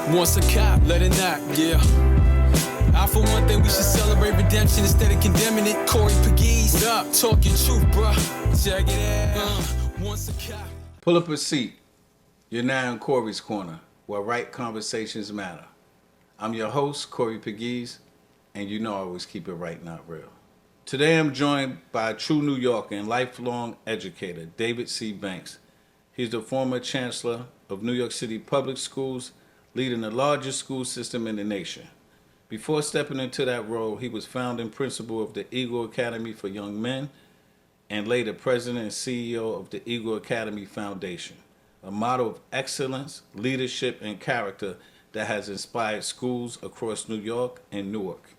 Once a cop, let it knock, yeah. For one thing, we should celebrate redemption instead of condemning it. Corey Pegues, what up? Talk your truth, bruh. Check it out. Once a cop. Pull up a seat. You're now in Corey's Corner, where right conversations matter. I'm your host, Corey Pegues, and you know I always keep it right, not real. Today I'm joined by a true New Yorker and lifelong educator, David C. Banks. He's the former Chancellor of New York City Public Schools, leading the largest school system in the nation. Before stepping into that role, he was founding principal of the Eagle Academy for Young Men and later president and CEO of the Eagle Academy Foundation, a model of excellence, leadership, and character that has inspired schools across New York and Newark.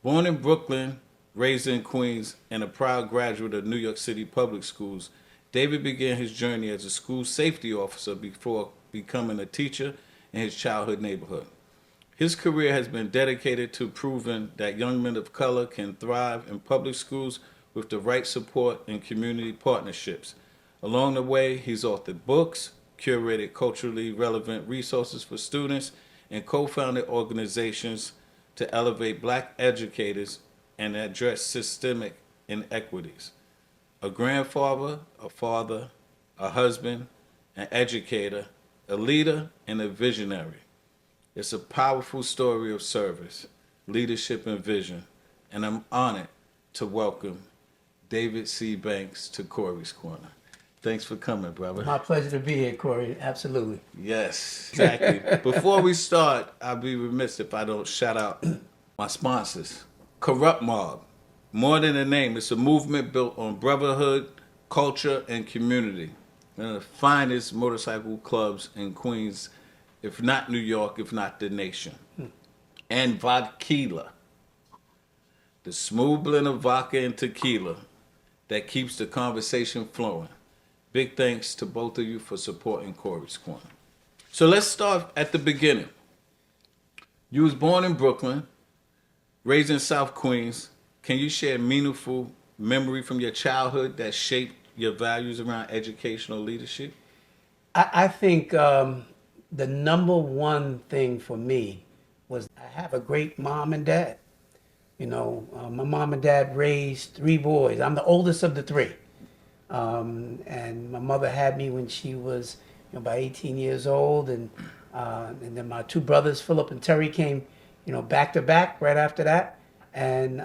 Born in Brooklyn, raised in Queens, and a proud graduate of New York City Public Schools, David began his journey as a school safety officer before becoming a teacher in his childhood neighborhood. His career has been dedicated to proving that young men of color can thrive in public schools with the right support and community partnerships. Along the way, he's authored books, curated culturally relevant resources for students, and co-founded organizations to elevate Black educators and address systemic inequities. A grandfather, a father, a husband, an educator, a leader, and a visionary. It's a powerful story of service, leadership, and vision, and I'm honored to welcome David C. Banks to Corey's Corner. Thanks for coming, brother. My pleasure to be here, Corey. Absolutely. Yes, exactly. Before we start, I'd be remiss if I don't shout out my sponsors. Corrupt Mob, more than a name, it's a movement built on brotherhood, culture, and community. One of the finest motorcycle clubs in Queens, if not New York, if not the nation. And Vodquila, the smooth blend of vodka and tequila that keeps the conversation flowing. Big thanks to both of you for supporting Corey's Corner. So let's start at the beginning. You was born in Brooklyn, raised in South Queens. Can you share a meaningful memory from your childhood that shaped your values around educational leadership? I think the number one thing for me was I have a great mom and dad. You know, my mom and dad raised three boys. I'm the oldest of the three. And my mother had me when she was about 18 years old. And then my two brothers, Philip and Terry, came, back to back right after that. And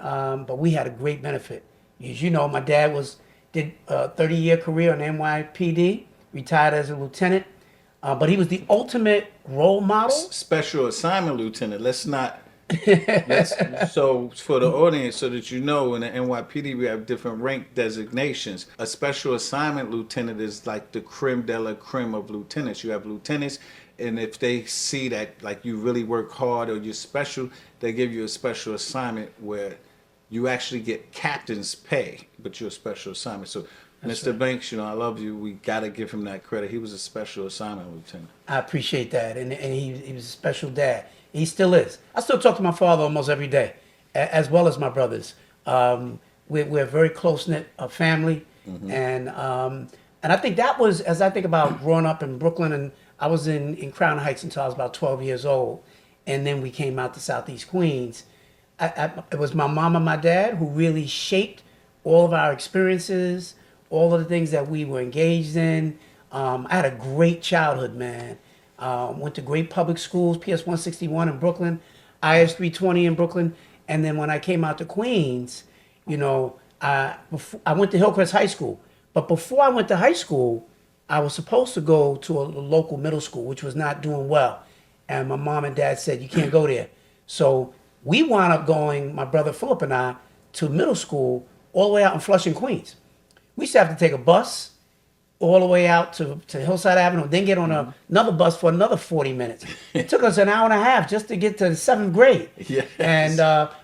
but we had a great benefit. As you know, my dad did a 30-year career on NYPD, retired as a lieutenant. But he was the ultimate role model. Special assignment lieutenant. So for the audience, so that you know, in the NYPD we have different rank designations. A special assignment lieutenant is like the creme de la creme of lieutenants. You have lieutenants, and if they see that like you really work hard or you're special, they give you a special assignment where you actually get captain's pay, but you're a special assignment. So that's Mr. Right. Banks, I love you. We got to give him that credit. He was a special assignment lieutenant. I appreciate that. And he was a special dad. He still is. I still talk to my father almost every day, as well as my brothers. We're a very close-knit family. Mm-hmm. And I think that was, as I think about growing up in Brooklyn, and I was in Crown Heights until I was about 12 years old. And then we came out to Southeast Queens. It was my mom and my dad who really shaped all of our experiences, all of the things that we were engaged in. I had a great childhood, man. Went to great public schools, PS 161 in Brooklyn, IS 320 in Brooklyn. And then when I came out to Queens, I went to Hillcrest High School. But before I went to high school, I was supposed to go to a local middle school, which was not doing well. And my mom and dad said, you can't go there. So we wound up going, my brother Philip and I, to middle school all the way out in Flushing, Queens. We used to have to take a bus all the way out to Hillside Avenue, then get on another bus for another 40 minutes. It took us an hour and a half just to get to the 7th grade. Yes. And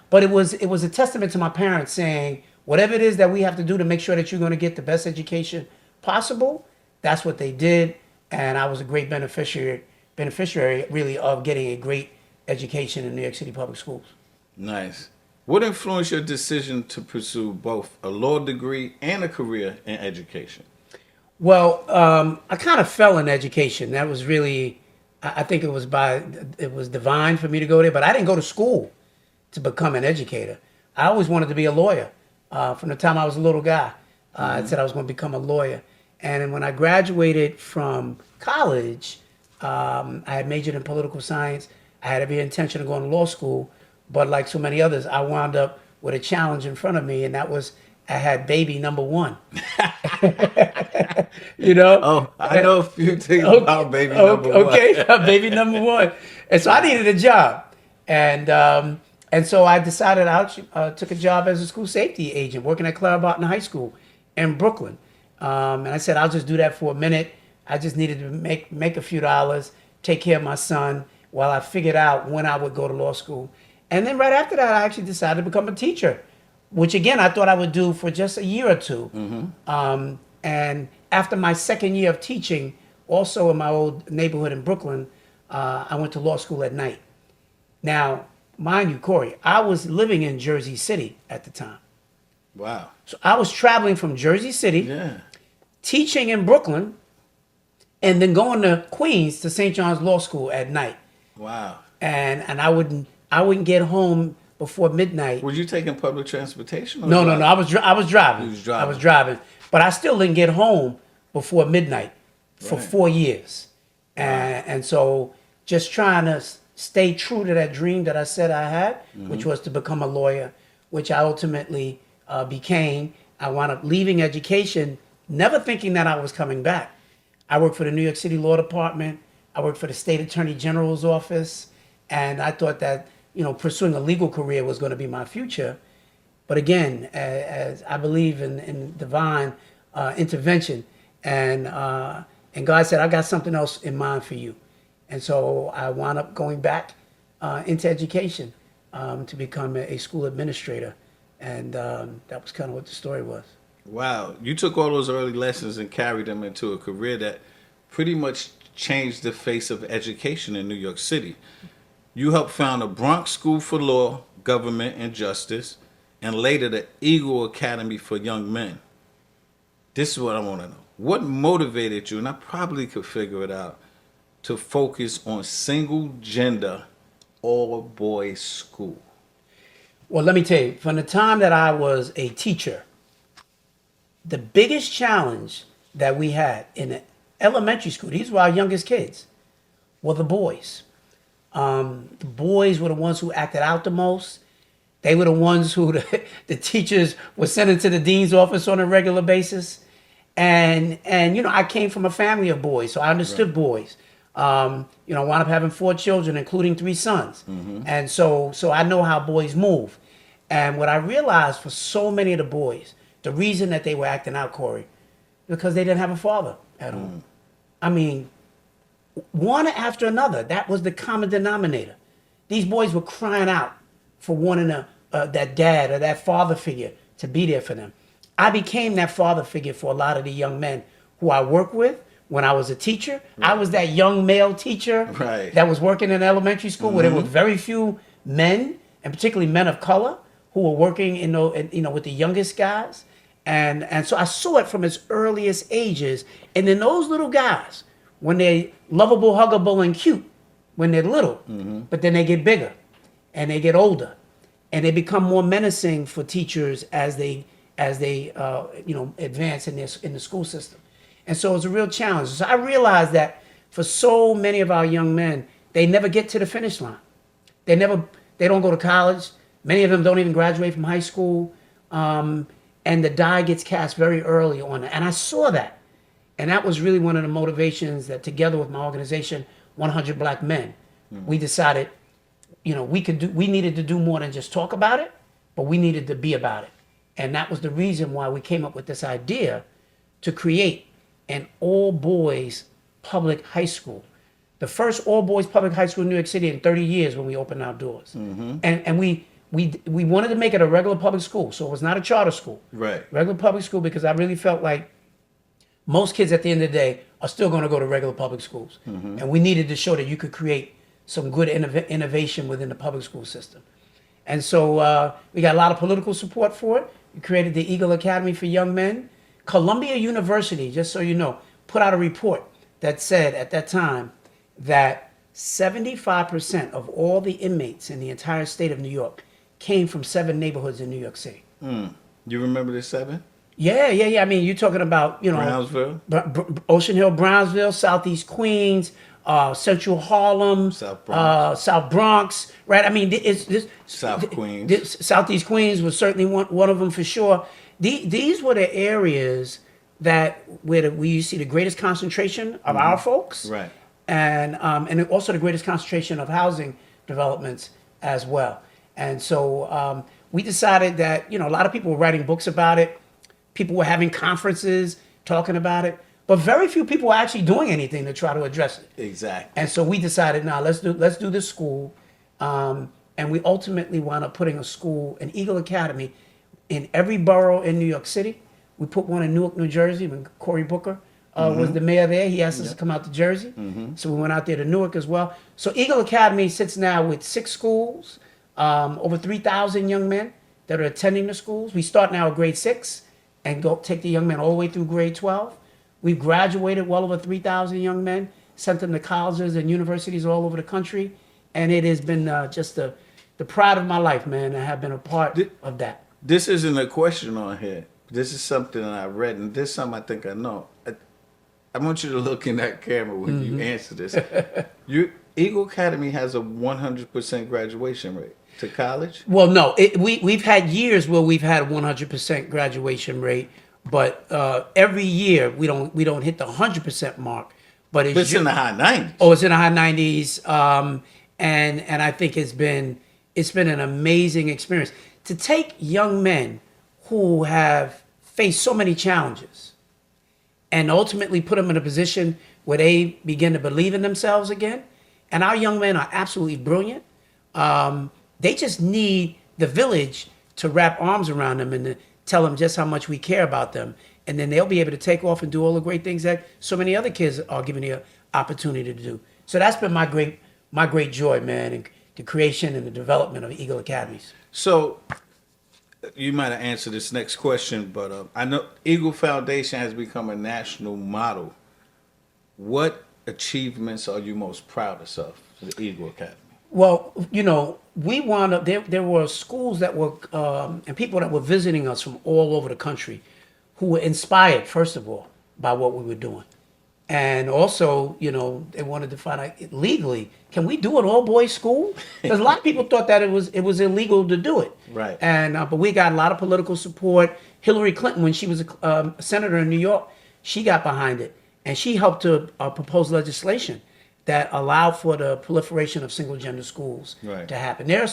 but it was a testament to my parents saying, whatever it is that we have to do to make sure that you're going to get the best education possible, that's what they did. And I was a great beneficiary really of getting a great education in New York City public schools. Nice. What influenced your decision to pursue both a law degree and a career in education? Well, I kind of fell in education. That was really I think it was divine for me to go there, but I didn't go to school to become an educator. I always wanted to be a lawyer. From the time I was a little guy, I said I was going to become a lawyer. And when I graduated from college, I had majored in political science. I had every intention of going to law school, but like so many others, I wound up with a challenge in front of me, and that was I had baby number one. You know? Oh, I know a few things about baby number one. Okay, baby number one. And so I needed a job. And so I decided I took a job as a school safety agent working at Clara Barton High School in Brooklyn. And I said, I'll just do that for a minute. I just needed to make a few dollars, take care of my son while I figured out when I would go to law school. And then right after that, I actually decided to become a teacher, which again, I thought I would do for just a year or two. And after my second year of teaching, also in my old neighborhood in Brooklyn, I went to law school at night. Now, mind you, Corey, I was living in Jersey City at the time. Wow. So I was traveling from Jersey City, Yeah. teaching in Brooklyn, and then going to Queens to St. John's Law School at night. Wow. And I wouldn't get home before midnight. Were you taking public transportation? Or No. I driving? was driving. You was driving. I was driving, but I still didn't get home before midnight for Right. 4 years, and so just trying to stay true to that dream that I said I had, which was to become a lawyer, which I ultimately became. I wound up leaving education, never thinking that I was coming back. I worked for the New York City Law Department. I worked for the State Attorney General's office, and I thought that pursuing a legal career was going to be my future. But again, as I believe in divine intervention, and God said, I got something else in mind for you. And so I wound up going back into education to become a school administrator. And that was kind of what the story was. Wow. You took all those early lessons and carried them into a career that pretty much changed the face of education in New York City. You helped found the Bronx School for Law, Government, and Justice, and later the Eagle Academy for Young Men. This is what I want to know. What motivated you, and I probably could figure it out, to focus on single-gender, all-boys school? Well, let me tell you, from the time that I was a teacher, the biggest challenge that we had in the elementary school, these were our youngest kids, were the boys. The boys were the ones who acted out the most. They were the ones who the teachers were sending to the dean's office on a regular basis. And I came from a family of boys, so I understood boys. I wound up having 4 children, including 3 sons. And so I know how boys move. And what I realized for so many of the boys, the reason that they were acting out, Corey, because they didn't have a father at home. I mean, one after another, that was the common denominator. These boys were crying out for wanting that dad or that father figure to be there for them. I became that father figure for a lot of the young men who I work with. When I was a teacher, I was that young male teacher that was working in elementary school where there were very few men, and particularly men of color, who were working with the youngest guys. And so I saw it from its earliest ages. And then those little guys, when they're lovable, huggable, and cute, when they're little, but then they get bigger and they get older and they become more menacing for teachers as they advance in the school system. And so it's a real challenge. So I realized that for so many of our young men, they never get to the finish line. They don't go to college. Many of them don't even graduate from high school. And the die gets cast very early on. And I saw that. And that was really one of the motivations that together with my organization, 100 Black Men, we decided, we needed to do more than just talk about it, but we needed to be about it. And that was the reason why we came up with this idea to create an all-boys public high school. The first all-boys public high school in New York City in 30 years when we opened our doors. And we wanted to make it a regular public school, so it was not a charter school. Right. Regular public school, because I really felt like most kids at the end of the day are still going to go to regular public schools. And we needed to show that you could create some good innovation within the public school system. And so we got a lot of political support for it. We created the Eagle Academy for Young Men. Columbia University, just so you know, put out a report that said at that time that 75% of all the inmates in the entire state of New York came from 7 neighborhoods in New York City. You remember the 7? Yeah. I mean, you're talking about, Brownsville? Ocean Hill, Brownsville, Southeast Queens, Central Harlem, South Bronx. South Bronx, right? I mean, it's this South Queens. Southeast Queens was certainly one of them for sure. These were the areas where we see the greatest concentration of our folks, Right. and also the greatest concentration of housing developments as well. And so we decided that a lot of people were writing books about it. People were having conferences talking about it, but very few people were actually doing anything to try to address it. Exactly. And so we decided, now let's do this school, and we ultimately wound up putting a school, an Eagle Academy, in every borough in New York City. We put one in Newark, New Jersey, when Cory Booker was the mayor there. He asked us to come out to Jersey, so we went out there to Newark as well. So Eagle Academy sits now with 6 schools, over 3,000 young men that are attending the schools. We start now at grade 6 and go take the young men all the way through grade 12. We've graduated well over 3,000 young men, sent them to colleges and universities all over the country, and it has been just the pride of my life, man. I have been a part of that. This isn't a question on here. This is something that I read, and this is something I think I know. I want you to look in that camera when you answer this. Eagle Academy has a 100% graduation rate to college? Well, no. We've had years where we've had a 100% graduation rate, but every year we don't hit the 100% mark. But it's in the high 90s. Oh, it's in the high 90s, and I think it's been an amazing experience to take young men who have faced so many challenges and ultimately put them in a position where they begin to believe in themselves again. And our young men are absolutely brilliant. They just need the village to wrap arms around them and to tell them just how much we care about them. And then they'll be able to take off and do all the great things that so many other kids are given the opportunity to do. So that's been my great joy, man, in the creation and the development of Eagle Academies. So you might have answered this next question, but I know Eagle Foundation has become a national model. What achievements are you most proudest of for the Eagle Academy? Well, we wound up, there were schools that were, and people that were visiting us from all over the country who were inspired, first of all, by what we were doing. And also, they wanted to find out legally, can we do an all-boys school? Because a lot of people thought that it was illegal to do it. Right. And but we got a lot of political support. Hillary Clinton, when she was a senator in New York, she got behind it, and she helped to propose legislation that allowed for the proliferation of single-gender schools to happen. There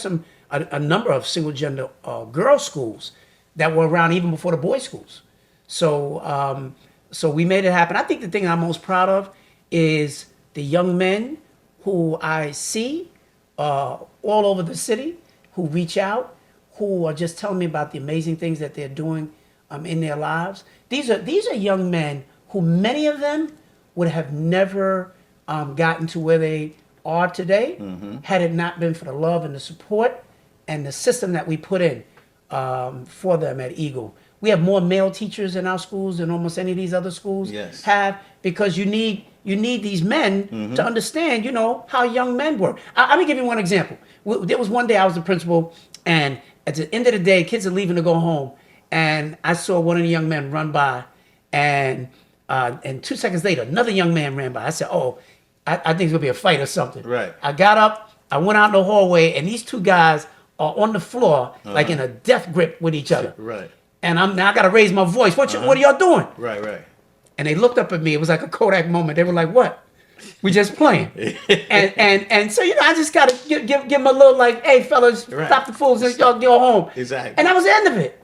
are a number of single-gender girl schools that were around even before the boys' schools. So we made it happen. I think the thing I'm most proud of is the young men who I see all over the city, who reach out, who are just telling me about the amazing things that they're doing in their lives. These are young men who many of them would have never gotten to where they are today had it not been for the love and the support and the system that we put in for them at Eagle. We have more male teachers in our schools than almost any of these other schools have, because you need these men to understand, how young men work. Let me give you one example. There was one day I was the principal, and at the end of the day, kids are leaving to go home, and I saw one of the young men run by, and 2 seconds later, another young man ran by. I said, "Oh, I think it's gonna be a fight or something." Right. I got up, I went out in the hallway, and these two guys are on the floor, like in a death grip with each other. Right. And I got to raise my voice. What are y'all doing? Right. And they looked up at me. It was like a Kodak moment. They were like, "What? We just playing." and so I just got to give them a little like, "Hey fellas, stop the fools and y'all go home." Exactly. And that was the end of it.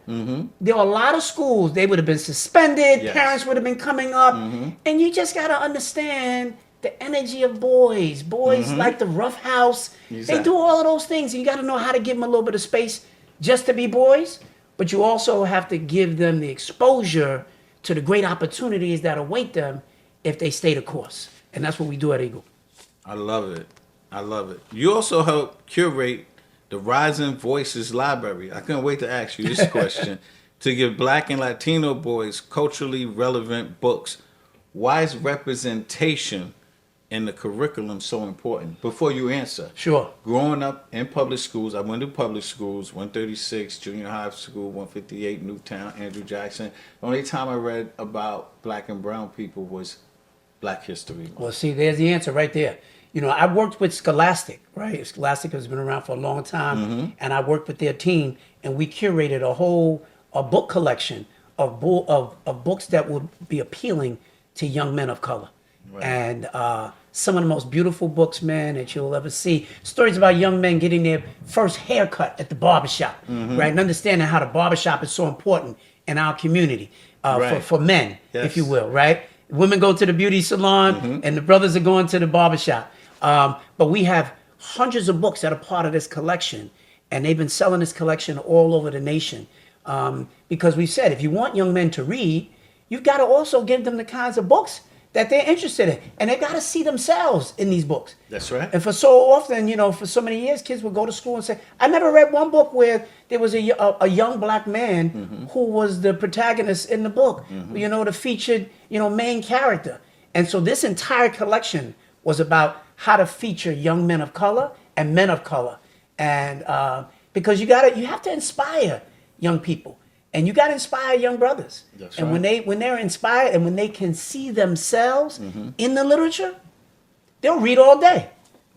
There were a lot of schools, they would have been suspended. Yes. Parents would have been coming up, and you just got to understand the energy of boys. Boys like the rough house. Exactly. They do all of those things. And you got to know how to give them a little bit of space just to be boys. But you also have to give them the exposure to the great opportunities that await them if they stay the course. And that's what we do at Eagle. I love it. You also help curate the Rising Voices Library. I couldn't wait to ask you this question. To give Black and Latino boys culturally relevant books. Why is representation in the curriculum so important? Before you answer. Sure. Growing up in public schools, I went to public schools, 136, junior high school, 158, Newtown, Andrew Jackson. The only time I read about black and brown people was Black History Month. Well, see, there's the answer right there. You know, I worked with Scholastic, right? Scholastic has been around for a long time, and I worked with their team, and we curated a book collection of books that would be appealing to young men of color. Right. And some of the most beautiful books, man, that you'll ever see. Stories about young men getting their first haircut at the barbershop, right? And understanding how the barbershop is so important in our community Right. for men, Yes. if you will, right? Women go to the beauty salon, and the brothers are going to the barbershop. But we have hundreds of books that are part of this collection, and they've been selling this collection all over the nation. Because we said, if you want young men to read, you've got to also give them the kinds of books that they're interested in. And they've got to see themselves in these books. That's right. And for so often, you know, for so many years, kids would go to school and say, I never read one book where there was a young black man who was the protagonist in the book, you know, the featured, you know, main character. And so this entire collection was about how to feature young men of color and men of color. And because you have to inspire young people. And you got to inspire young brothers. That's and right. when they're inspired and when they can see themselves in the literature, they'll read all day.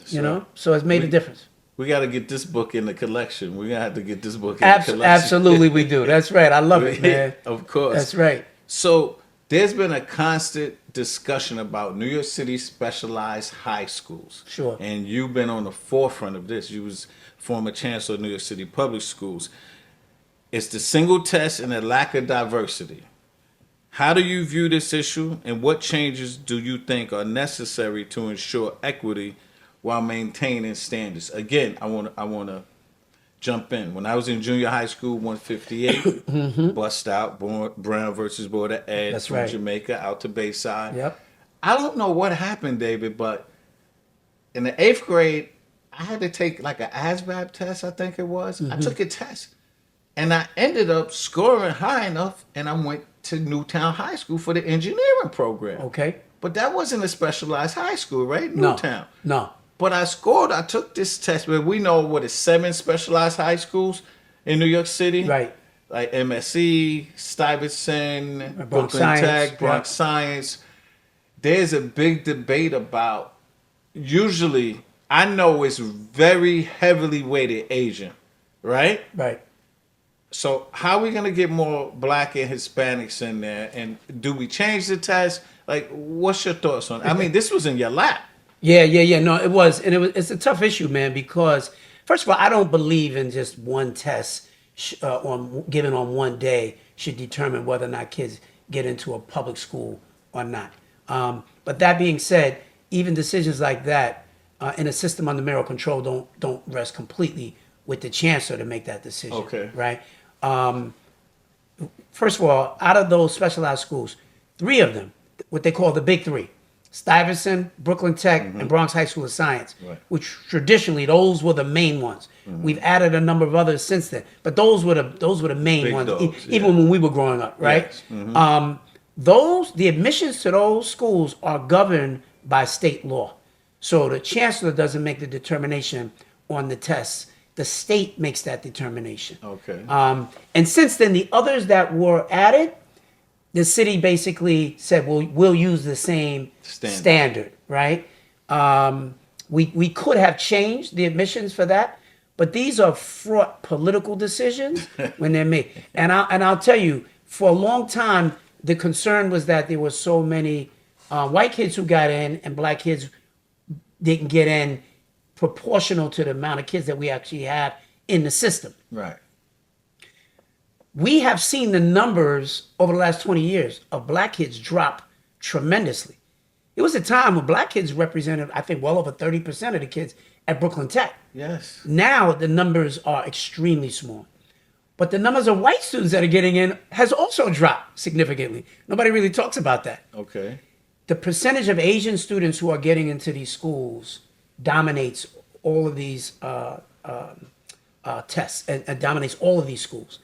You know, so it's made a difference. We got to get this book in the collection. We're going to have to get this book in the collection. Absolutely, we do. That's right. I love it, man. Of course. That's right. So there's been a constant discussion about New York City specialized high schools. Sure. And you've been on the forefront of this. You was former chancellor of New York City Public Schools. It's the single test and the lack of diversity. How do you view this issue, and what changes do you think are necessary to ensure equity while maintaining standards? Again, I want to jump in. When I was in junior high school, 158, bust out, Brown versus Board of Ed. That's from right. Jamaica out to Bayside. Yep. I don't know what happened, David, but in the 8th grade, I had to take like an ASVAB test, I think it was. I took a test. And I ended up scoring high enough, and I went to Newtown High School for the engineering program. Okay. But that wasn't a specialized high school, right? No. Newtown. No. But I took this test, but we know what is 7 specialized high schools in New York City. Right. Like MSC, Stuyvesant, Bronx Brooklyn Science, Tech, Bronx yeah. Science. There's a big debate about, usually, I know it's very heavily weighted Asian, right? Right. So how are we going to get more black and Hispanics in there? And do we change the test? Like, what's your thoughts on it? I mean, this was in your lap. Yeah. No, it was. And it's a tough issue, man, because first of all, I don't believe in just one test given on one day should determine whether or not kids get into a public school or not. But that being said, even decisions like that in a system under mayoral control don't rest completely with the chancellor to make that decision. Okay. Right. First of all, out of those specialized schools, 3 of them, what they call the big 3, Stuyvesant, Brooklyn Tech, and Bronx High School of Science, Right. which traditionally those were the main ones. We've added a number of others since then, but those were the main Big ones, dogs, even when we were growing up, right? Yes. The admissions to those schools are governed by state law. So the chancellor doesn't make the determination on the tests. The state makes that determination. Okay. And since then, the others that were added, the city basically said, well, we'll use the same standard, right? We could have changed the admissions for that, but these are fraught political decisions when they're made. And I'll tell you, for a long time, the concern was that there were so many white kids who got in and black kids didn't get in proportional to the amount of kids that we actually have in the system. Right. We have seen the numbers over the last 20 years of black kids drop tremendously. It was a time when black kids represented, I think, well over 30% of the kids at Brooklyn Tech. Yes. Now the numbers are extremely small. But the numbers of white students that are getting in has also dropped significantly. Nobody really talks about that. Okay. The percentage of Asian students who are getting into these schools dominates all of these tests and dominates all of these schools.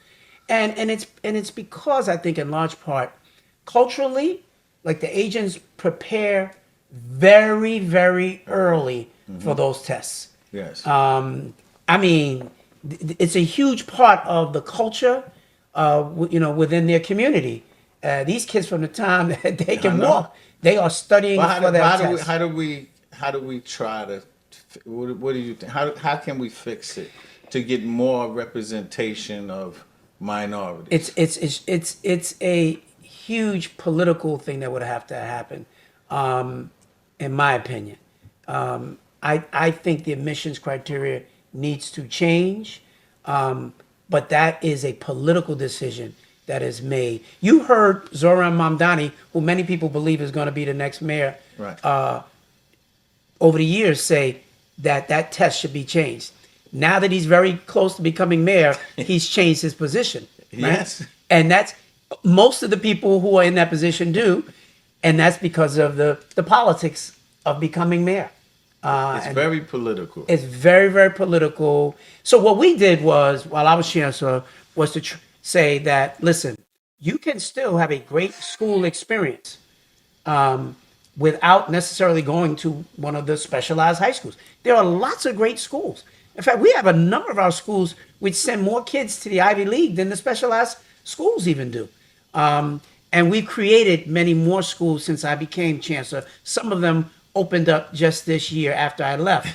And it's because I think in large part, culturally, like the Asians prepare very, very early for those tests. Yes. I mean, it's a huge part of the culture, within their community. These kids, from the time that they can know. walk, they are studying Well, for their tests. how do we try to? What do you think? How can we fix it to get more representation of minorities? It's a huge political thing that would have to happen, in my opinion. I think the admissions criteria needs to change, but that is a political decision that is made. You heard Zoran Mamdani, who many people believe is going to be the next mayor, Right. over the years say that that test should be changed. Now that he's very close to becoming mayor, he's changed his position. Right? Yes. And that's most of the people who are in that position do, and that's because of the politics of becoming mayor. It's very political. It's very, very political. So what we did was, while I was chancellor, was to say that, listen, you can still have a great school experience without necessarily going to one of the specialized high schools. There are lots of great schools. In fact, we have a number of our schools which send more kids to the Ivy League than the specialized schools even do. And we've created many more schools since I became chancellor. Some of them opened up just this year after I left.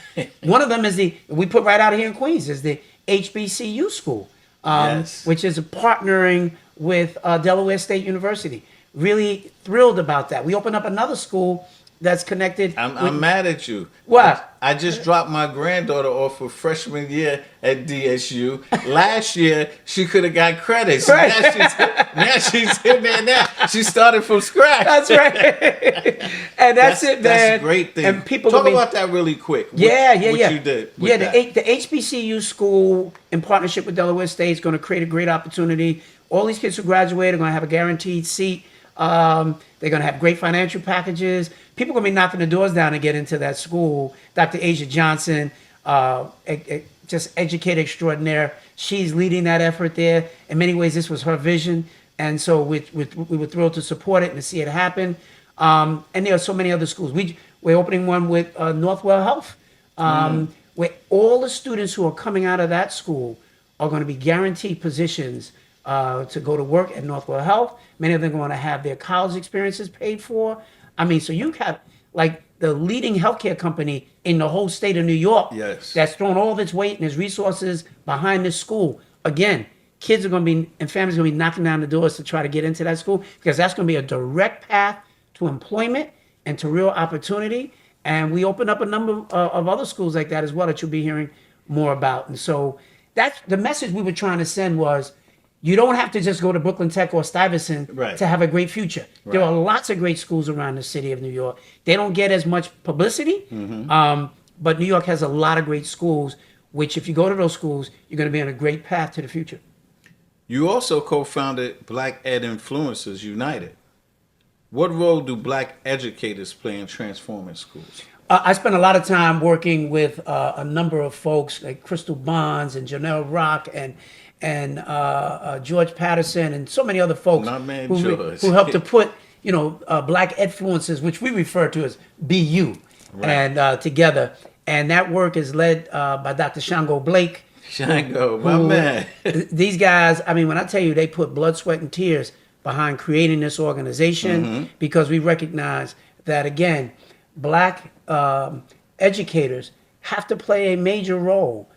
One of them is we put right out here in Queens, is the HBCU school, Yes. which is partnering with Delaware State University. Really thrilled about that. We opened up another school that's connected. I'm mad at you. What? I just dropped my granddaughter off for freshman year at DSU. Last year, she could have got credits. Right. Now she's in there now. She started from scratch. That's right. And that's it, man. That's a great thing. And people Talk gonna be- about that really quick. What Yeah. you did with that. The HBCU school, in partnership with Delaware State, is going to create a great opportunity. All these kids who graduate are going to have a guaranteed seat. They're going to have great financial packages. People are going to be knocking the doors down to get into that school. Dr. Asia Johnson, just educator extraordinaire. She's leading that effort there. In many ways, this was her vision. And so we were thrilled to support it and to see it happen. And there are so many other schools. We're opening one with Northwell Health, where all the students who are coming out of that school are going to be guaranteed positions to go to work at Northwell Health. Many of them are going to have their college experiences paid for. I mean, so you have like the leading healthcare company in the whole state of New York. Yes. That's thrown all of its weight and its resources behind this school. Again, kids are going to be, and families are going to be knocking down the doors to try to get into that school, because that's going to be a direct path to employment and to real opportunity. And we opened up a number of other schools like that as well that you'll be hearing more about. And so that's the message we were trying to send was, you don't have to just go to Brooklyn Tech or Stuyvesant Right. to have a great future. There Right. are lots of great schools around the city of New York. They don't get as much publicity, but New York has a lot of great schools, which if you go to those schools, you're going to be on a great path to the future. You also co-founded Black Ed Influencers United. What role do Black educators play in transforming schools? I spent a lot of time working with a number of folks like Crystal Bonds and Janelle Rock and George Patterson and so many other folks My man who George. who helped to put Black Influencers, which we refer to as BU, Right. and together. And that work is led by Dr. Shango Blake. Shango, my who- man. These guys, I mean, when I tell you they put blood, sweat, and tears behind creating this organization, because we recognize that, again, Black educators have to play a major role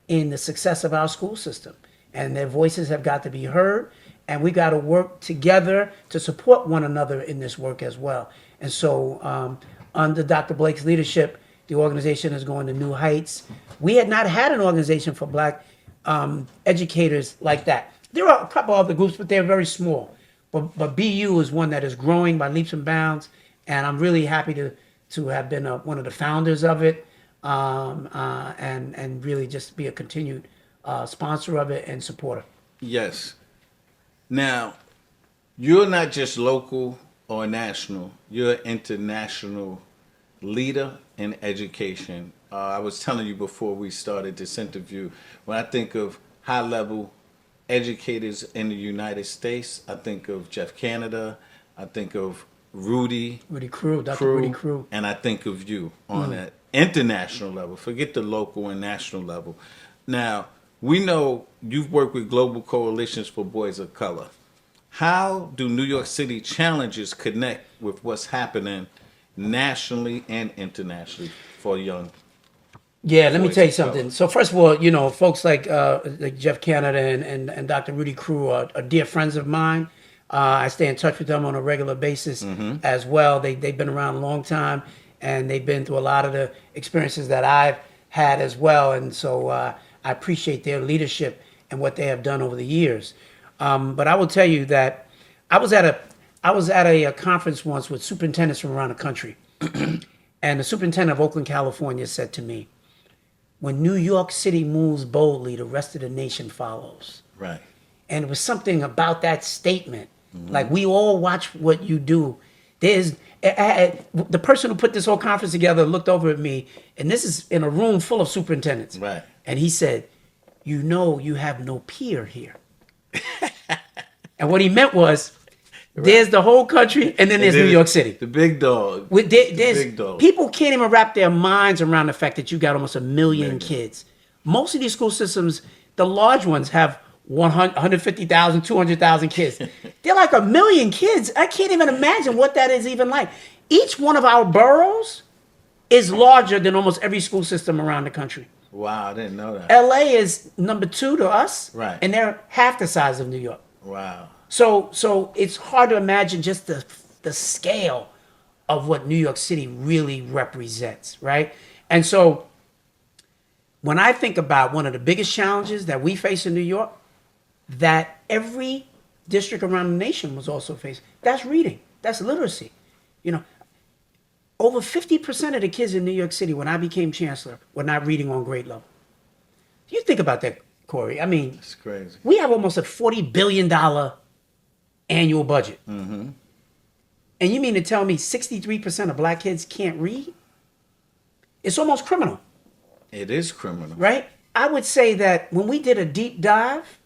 in the success of our school system. And their voices have got to be heard. And we got to work together to support one another in this work as well. And so under Dr. Blake's leadership, the organization is going to new heights. We had not had an organization for Black educators like that. There are a couple other groups, but they're very small. But BU is one that is growing by leaps and bounds. And I'm really happy to have been one of the founders of it, and really just be a continued sponsor of it and supporter. Yes. Now, you're not just local or national. You're an international leader in education. I was telling you before we started this interview, when I think of high-level educators in the United States, I think of Jeff Canada, I think of Rudy Dr. Rudy Crew. and I think of you on an international level. Forget the local and national level. Now, we know you've worked with global coalitions for boys of color. How do New York City challenges connect with what's happening nationally and internationally for young? Yeah, let me boys tell you of color? something. So first of all, folks like Jeff Canada and Dr. Rudy Crew are dear friends of mine. I stay in touch with them on a regular basis as well. They've been around a long time, and they've been through a lot of the experiences that I've had as well. And so I appreciate their leadership and what they have done over the years. But I will tell you that I was at a conference once with superintendents from around the country, and the superintendent of Oakland, California, said to me, "When New York City moves boldly, the rest of the nation follows." Right. And it was something about that statement. Like, we all watch what you do. The person who put this whole conference together looked over at me, and this is in a room full of superintendents. Right. And he said, "You have no peer here." And what he meant was, there's the whole country, and then there's New York City. The big dog. There's big dog. People can't even wrap their minds around the fact that you got almost 1 million kids. Most of these school systems, the large ones, have 150,000, 200,000 kids. They're like 1 million kids. I can't even imagine what that is even like. Each one of our boroughs is larger than almost every school system around the country. Wow, I didn't know that. LA is number 2 to us, Right. and they're half the size of New York. Wow. So it's hard to imagine just the scale of what New York City really represents, right? And so when I think about one of the biggest challenges that we face in New York, that every district around the nation was also facing, that's reading, that's literacy. Over 50% of the kids in New York City when I became chancellor were not reading on grade level. You think about that, Corey. I mean, It's crazy. we have almost a $40 billion annual budget. And you mean to tell me 63% of black kids can't read? It's almost criminal, It is criminal. right? I would say that when we did a deep dive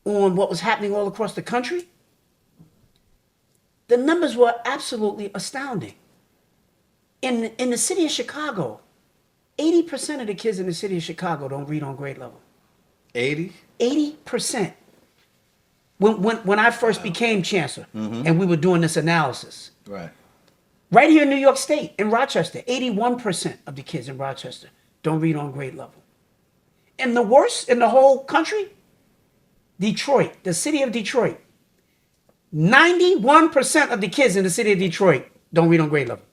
on what was happening all across the country, the numbers were absolutely astounding. In the city of Chicago, 80% of the kids in the city of Chicago don't read on grade level. 80? 80%. When I first became chancellor and we were doing this analysis, Right. right here in New York State, in Rochester, 81% of the kids in Rochester don't read on grade level. And the worst in the whole country, Detroit, the city of Detroit, 91% of the kids in the city of Detroit don't read on grade level.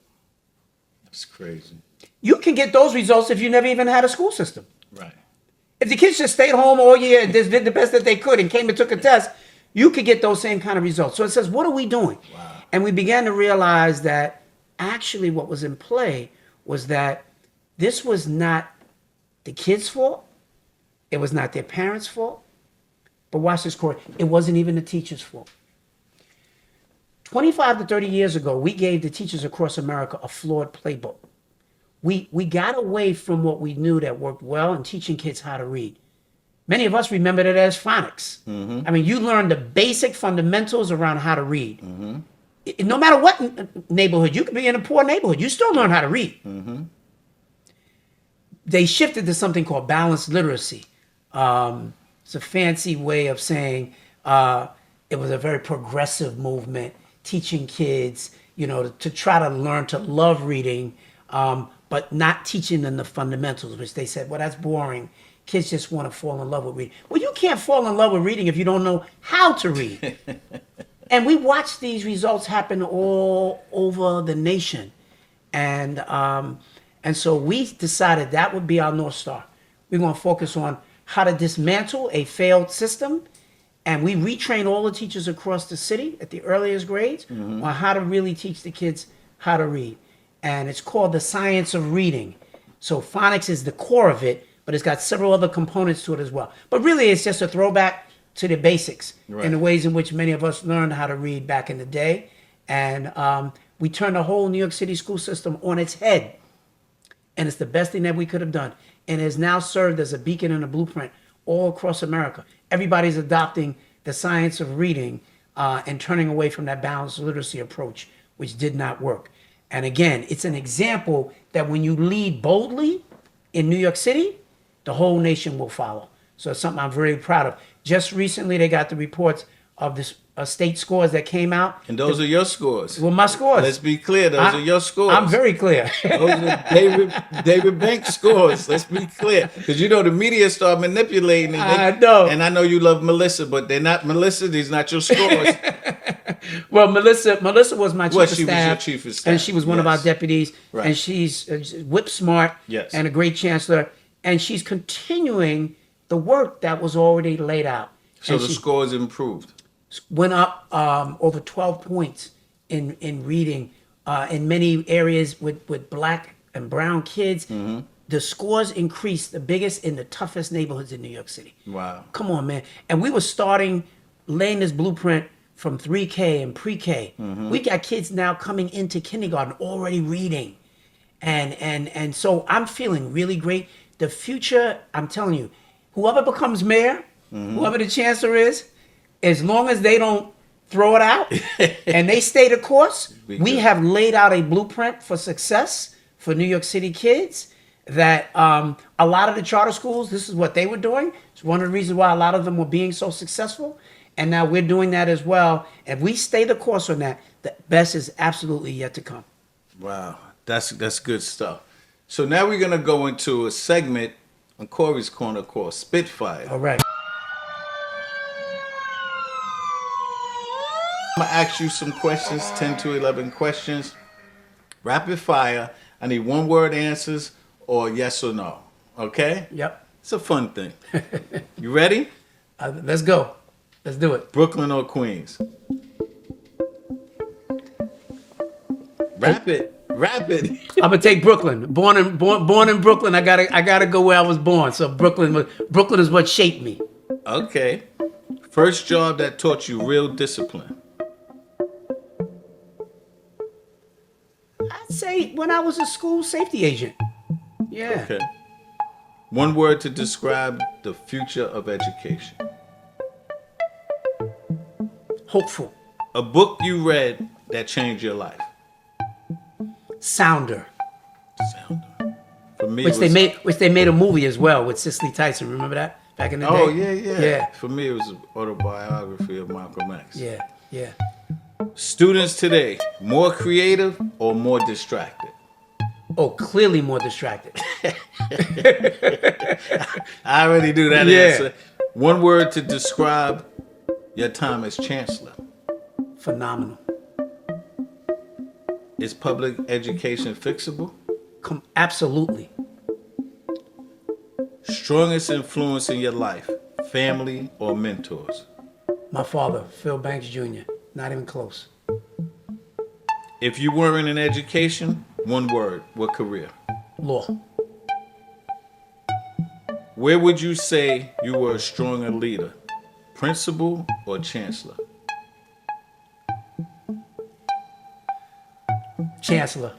That's crazy. You can get those results if you never even had a school system. Right. If the kids just stayed home all year and just did the best that they could and came and took a test, you could get those same kind of results. So it says, what are we doing? Wow. And we began to realize that actually what was in play was that this was not the kids' fault. It was not their parents' fault. But watch this, Corey. It wasn't even the teachers' fault. 25 to 30 years ago, we gave the teachers across America a flawed playbook. We got away from what we knew that worked well in teaching kids how to read. Many of us remembered it as phonics. I mean, you learn the basic fundamentals around how to read. No matter what neighborhood, you could be in a poor neighborhood, you still learn how to read. They shifted to something called balanced literacy. It's a fancy way of saying it was a very progressive movement, teaching kids, to try to learn to love reading, but not teaching them the fundamentals, which they said, well, that's boring. Kids just want to fall in love with reading. Well, you can't fall in love with reading if you don't know how to read. And we watched these results happen all over the nation. And so we decided that would be our North Star. We're going to focus on how to dismantle a failed system. And we retrain all the teachers across the city at the earliest grades on how to really teach the kids how to read. And it's called the science of reading. So phonics is the core of it, but it's got several other components to it as well. But really, it's just a throwback to the basics and the ways in which many of us learned how to read back in the day. And we turned the whole New York City school system on its head. And it's the best thing that we could have done. And has now served as a beacon and a blueprint all across America. Everybody's adopting the science of reading and turning away from that balanced literacy approach, which did not work. And again, it's an example that when you lead boldly in New York City, the whole nation will follow. So it's something I'm very proud of. Just recently, they got the reports of the state scores that came out. And those are your scores. Well, my scores. Let's be clear. Those are your scores. I'm very clear. Those are David Banks scores. Let's be clear. Because you know the media start manipulating. I know. And I know you love Melissa, but they're not Melissa. These not your scores. Well, Melissa was my chief of staff. She was your chief of staff. And she was one of our deputies. Right. And she's whip smart. Yes. And a great chancellor. And she's continuing the work that was already laid out. So and the scores improved. Went up over 12 points in reading in many areas with black and brown kids. Mm-hmm. The scores increased, the biggest in the toughest neighborhoods in New York City. Wow. Come on, man. And we were laying this blueprint from 3K and pre-K. Mm-hmm. We got kids now coming into kindergarten already reading. And so I'm feeling really great. The future, I'm telling you, whoever becomes mayor, whoever the chancellor is, as long as they don't throw it out and they stay the course, we have laid out a blueprint for success for New York City kids that a lot of the charter schools, this is what they were doing. It's one of the reasons why a lot of them were being so successful. And now we're doing that as well. If we stay the course on that, the best is absolutely yet to come. Wow. That's good stuff. So now we're going to go into a segment on Corey's Corner called Spitfire. All right. I'm going to ask you some questions, 10 to 11 questions. Rapid fire. I need one word answers or yes or no. Okay? Yep. It's a fun thing. You ready? Let's go. Let's do it. Brooklyn or Queens? Rapid. I'm gonna take Brooklyn. Born in Brooklyn. I gotta go where I was born. So Brooklyn is what shaped me. Okay. First job that taught you real discipline. I'd say when I was a school safety agent. Yeah. Okay. One word to describe the future of education. Hopeful. A book you read that changed your life. Sounder. For me, Which they made a movie as well with Cicely Tyson. Remember that back in the day? Oh yeah. Yeah. For me, it was an autobiography of Malcolm X. Yeah. Students today, more creative or more distracted? Oh, clearly more distracted. I already knew that Yeah. answer. One word to describe your time as chancellor. Phenomenal. Is public education fixable? Absolutely. Strongest influence in your life, family or mentors? My father, Phil Banks Jr. Not even close. If you weren't in education, one word, what career? Law. Where would you say you were a stronger leader? Principal or chancellor? Chancellor.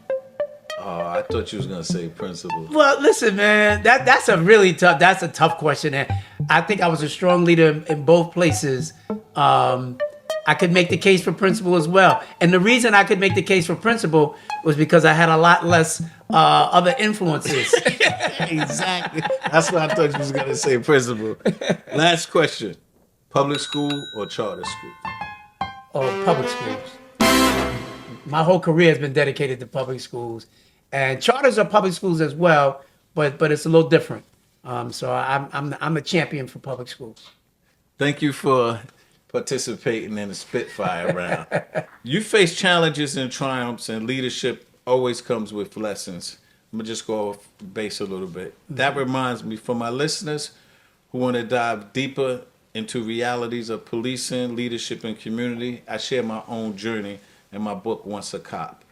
Oh, I thought you was gonna say principal. Well, listen, man, that's a tough question. And I think I was a strong leader in both places. I could make the case for principal as well. And the reason I could make the case for principal was because I had a lot less other influences. Exactly. That's what I thought you was gonna say, principal. Last question: public school or charter school? Oh, public schools. My whole career has been dedicated to public schools, and charters are public schools as well, but it's a little different. So I'm a champion for public schools. Thank you for participating in the Spitfire round. You face challenges and triumphs, and leadership always comes with lessons. I'm gonna just go off base a little bit. That reminds me, for my listeners who want to dive deeper into realities of policing, leadership, and community, I share my own journey in my book, Once a Cop.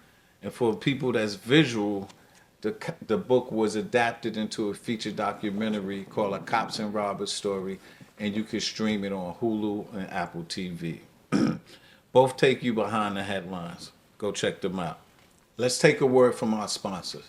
And for people that's visual, the book was adapted into a feature documentary called A Cops and Robbers Story, and you can stream it on Hulu and Apple TV. Both take you behind the headlines. Go check them out. Let's take a word from our sponsors.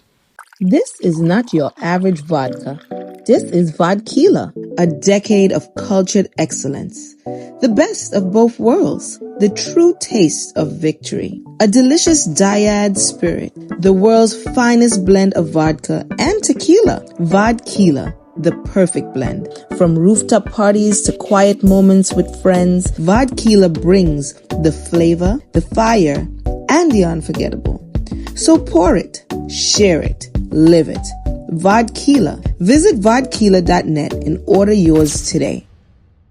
This is not your average vodka. This is Vodkila, a decade of cultured excellence. The best of both worlds, the true taste of victory. A delicious dyad spirit, the world's finest blend of vodka and tequila. Vodquila, the perfect blend. From rooftop parties to quiet moments with friends, Vodquila brings the flavor, the fire, and the unforgettable. So pour it, share it, live it. Vodquila. Visit vodquila.net and order yours today.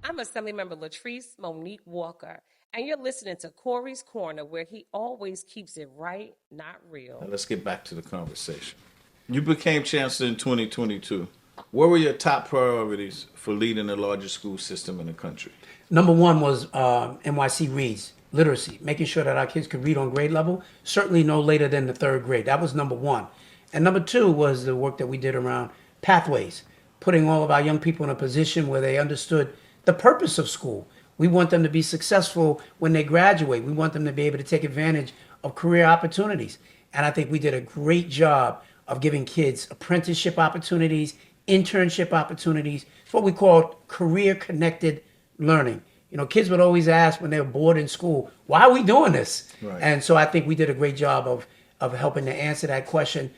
I'm Assemblymember Latrice Monique Walker, and you're listening to Corey's Corner, where he always keeps it right, not real. Now let's get back to the conversation. You became chancellor in 2022. What were your top priorities for leading the largest school system in the country? Number one was NYC Reads, literacy, making sure that our kids could read on grade level, certainly no later than the third grade. That was number one. And number two was the work that we did around pathways, putting all of our young people in a position where they understood the purpose of school. We want them to be successful when they graduate. We want them to be able to take advantage of career opportunities. And I think we did a great job of giving kids apprenticeship opportunities, internship opportunities, what we call career-connected learning. You know, kids would always ask when they were bored in school, why are we doing this? Right. And so I think we did a great job of helping to answer that question.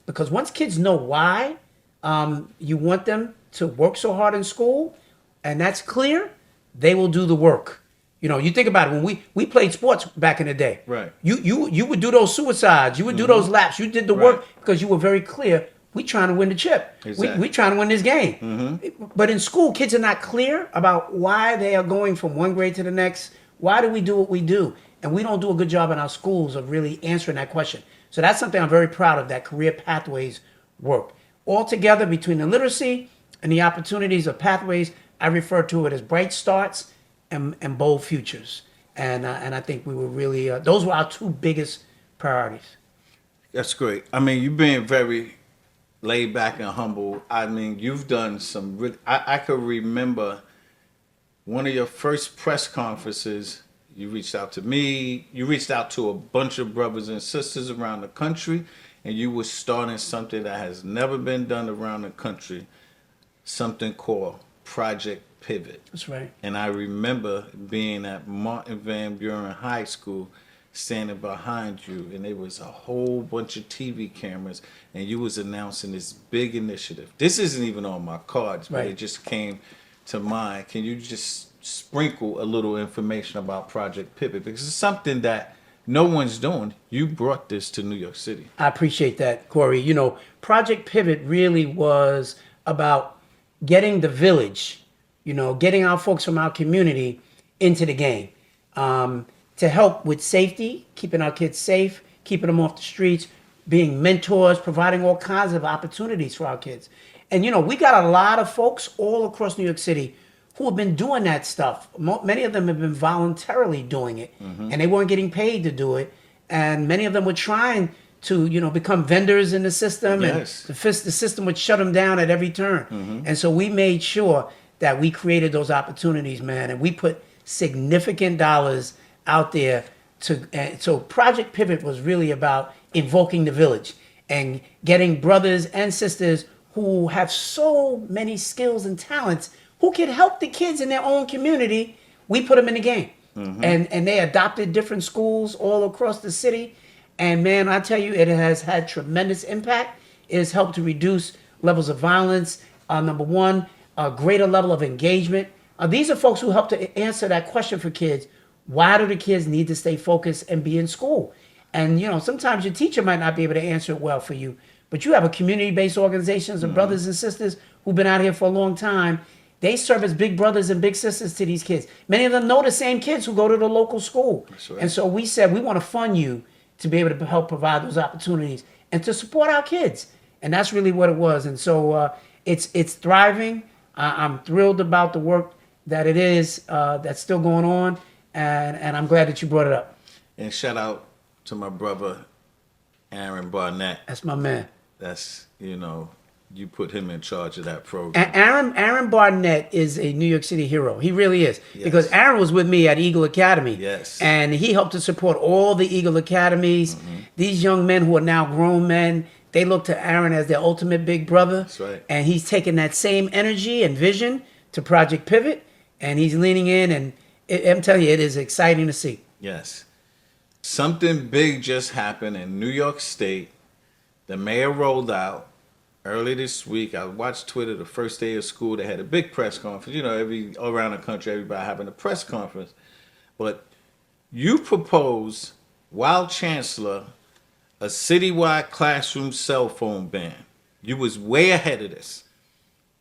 Because once kids know why you want them to work so hard in school, and that's clear, they will do the work. You know, you think about it, when we played sports back in the day. Right. You would do those suicides, you would do those laps, you did the work because you were very clear. We trying to win the chip. Exactly. We trying to win this game. But in school, kids are not clear about why they are going from one grade to the next. Why do we do what we do? And we don't do a good job in our schools of really answering that question. So that's something I'm very proud of, that career pathways work. Altogether, between the literacy and the opportunities of pathways, I refer to it as bright starts and bold futures. And I think we were really, those were our two biggest priorities. That's great. I mean, you've been very laid back and humble. I mean, you've done some really, I could remember one of your first press conferences. You reached out to me, you reached out to a bunch of brothers and sisters around the country, and you were starting something that has never been done around the country, something called Project Pivot. That's right. And I remember being at Martin Van Buren High School, standing behind you, and there was a whole bunch of TV cameras, and you was announcing this big initiative. This isn't even on my cards, but Right. it just came to mind. Can you just sprinkle a little information about Project Pivot? Because it's something that no one's doing. You brought this to New York City. I appreciate that, Corey. You know, Project Pivot really was about getting the village, you know, getting our folks from our community into the game, to help with safety, keeping our kids safe, keeping them off the streets, being mentors, providing all kinds of opportunities for our kids. And, you know, we got a lot of folks all across New York City who have been doing that stuff. Many of them have been voluntarily doing it, and they weren't getting paid to do it. And many of them were trying to, you know, become vendors in the system, Yes. and the system would shut them down at every turn. And so we made sure that we created those opportunities, man, and we put significant dollars out there so Project Pivot was really about invoking the village and getting brothers and sisters who have so many skills and talents who can help the kids in their own community. We put them in the game. And they adopted different schools all across the city. And man, I tell you, it has had tremendous impact. It has helped to reduce levels of violence. Number one, a greater level of engagement. These are folks who help to answer that question for kids. Why do the kids need to stay focused and be in school? And, you know, sometimes your teacher might not be able to answer it well for you, but you have a community-based organizations of brothers and sisters who've been out here for a long time. They serve as big brothers and big sisters to these kids. Many of them know the same kids who go to the local school. That's right. And so we said we want to fund you to be able to help provide those opportunities and to support our kids. And that's really what it was. And so it's thriving. I'm thrilled about the work that it is that's still going on. And I'm glad that you brought it up. And shout out to my brother, Aaron Barnett. That's my man. That's, you know, you put him in charge of that program. Aaron Barnett is a New York City hero. He really is. Yes. Because Aaron was with me at Eagle Academy. Yes. And he helped to support all the Eagle Academies. These young men who are now grown men, they look to Aaron as their ultimate big brother. That's right. And he's taking that same energy and vision to Project Pivot, and he's leaning in, and I'm telling you, it is exciting to see. Yes. Something big just happened in New York State. The mayor rolled out early this week. I watched Twitter the first day of school. They had a big press conference. You know, all around the country, everybody having a press conference. But you propose, while Chancellor, a citywide classroom cell phone ban. You was way ahead of this.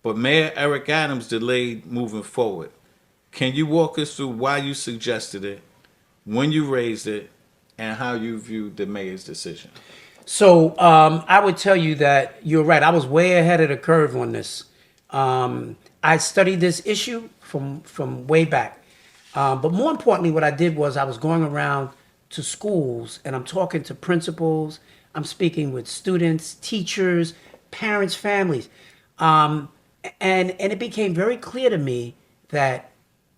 But Mayor Eric Adams delayed moving forward. Can you walk us through why you suggested it, when you raised it, and how you viewed the mayor's decision? So I would tell you that you're right. I was way ahead of the curve on this. I studied this issue from way back. But more importantly, what I did was I was going around to schools and I'm talking to principals. I'm speaking with students, teachers, parents, families. And it became very clear to me that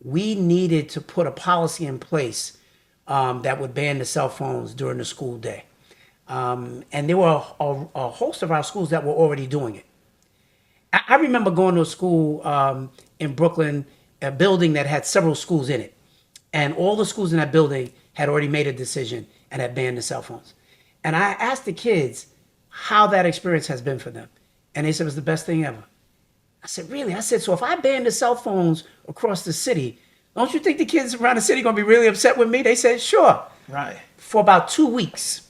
we needed to put a policy in place that would ban the cell phones during the school day. And there were a host of our schools that were already doing it. I remember going to a school in Brooklyn, a building that had several schools in it. And all the schools in that building had already made a decision and had banned the cell phones. And I asked the kids how that experience has been for them. And they said it was the best thing ever. I said, really? I said, so if I ban the cell phones across the city, don't you think the kids around the city are going to be really upset with me? They said, sure. Right. For about 2 weeks.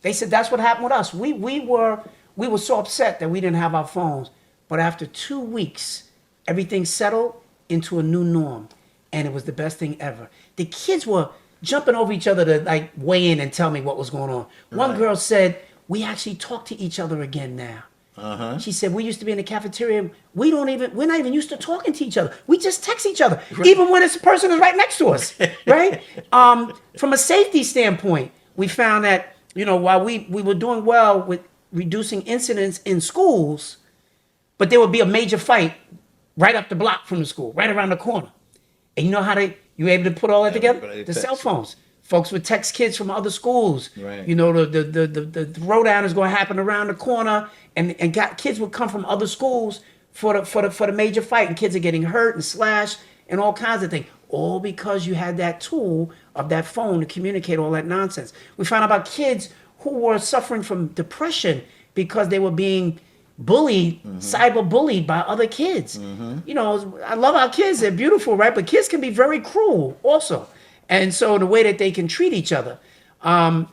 They said that's what happened with us. We were so upset that we didn't have our phones. But after 2 weeks, everything settled into a new norm. And it was the best thing ever. The kids were jumping over each other to like weigh in and tell me what was going on. One Right. girl said, we actually talk to each other again now. Uh-huh. She said, we used to be in the cafeteria. We're not even used to talking to each other. We just text each other, even when this person is right next to us, right? From a safety standpoint, we found that, you know, while we were doing well with reducing incidents in schools, but there would be a major fight right up the block from the school, right around the corner. And you know how you were able to put all that together? Everybody The text. cell phones. Folks would text kids from other schools. Right. You know, the throwdown is going to happen around the corner, and kids would come from other schools for the major fight, and kids are getting hurt and slashed and all kinds of things, all because you had that tool of that phone to communicate all that nonsense. We found out about kids who were suffering from depression because they were being bullied, cyber bullied by other kids. You know, I love our kids; they're beautiful, right? But kids can be very cruel, also. And so the way that they can treat each other. And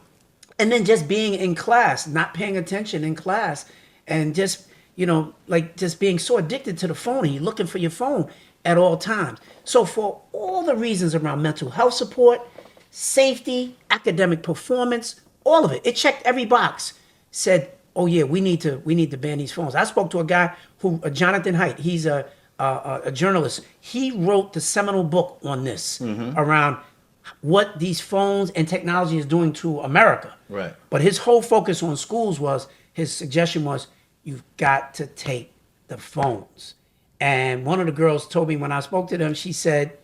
then just being in class, not paying attention in class, and just, you know, like just being so addicted to the phone and you're looking for your phone at all times. So for all the reasons around mental health support, safety, academic performance, all of it, it checked every box, said, oh yeah, we need to ban these phones. I spoke to a guy Jonathan Haidt, he's a journalist. He wrote the seminal book on this around what these phones and technology is doing to America. Right. But his whole focus on schools his suggestion was, you've got to take the phones. And one of the girls told me when I spoke to them, she said,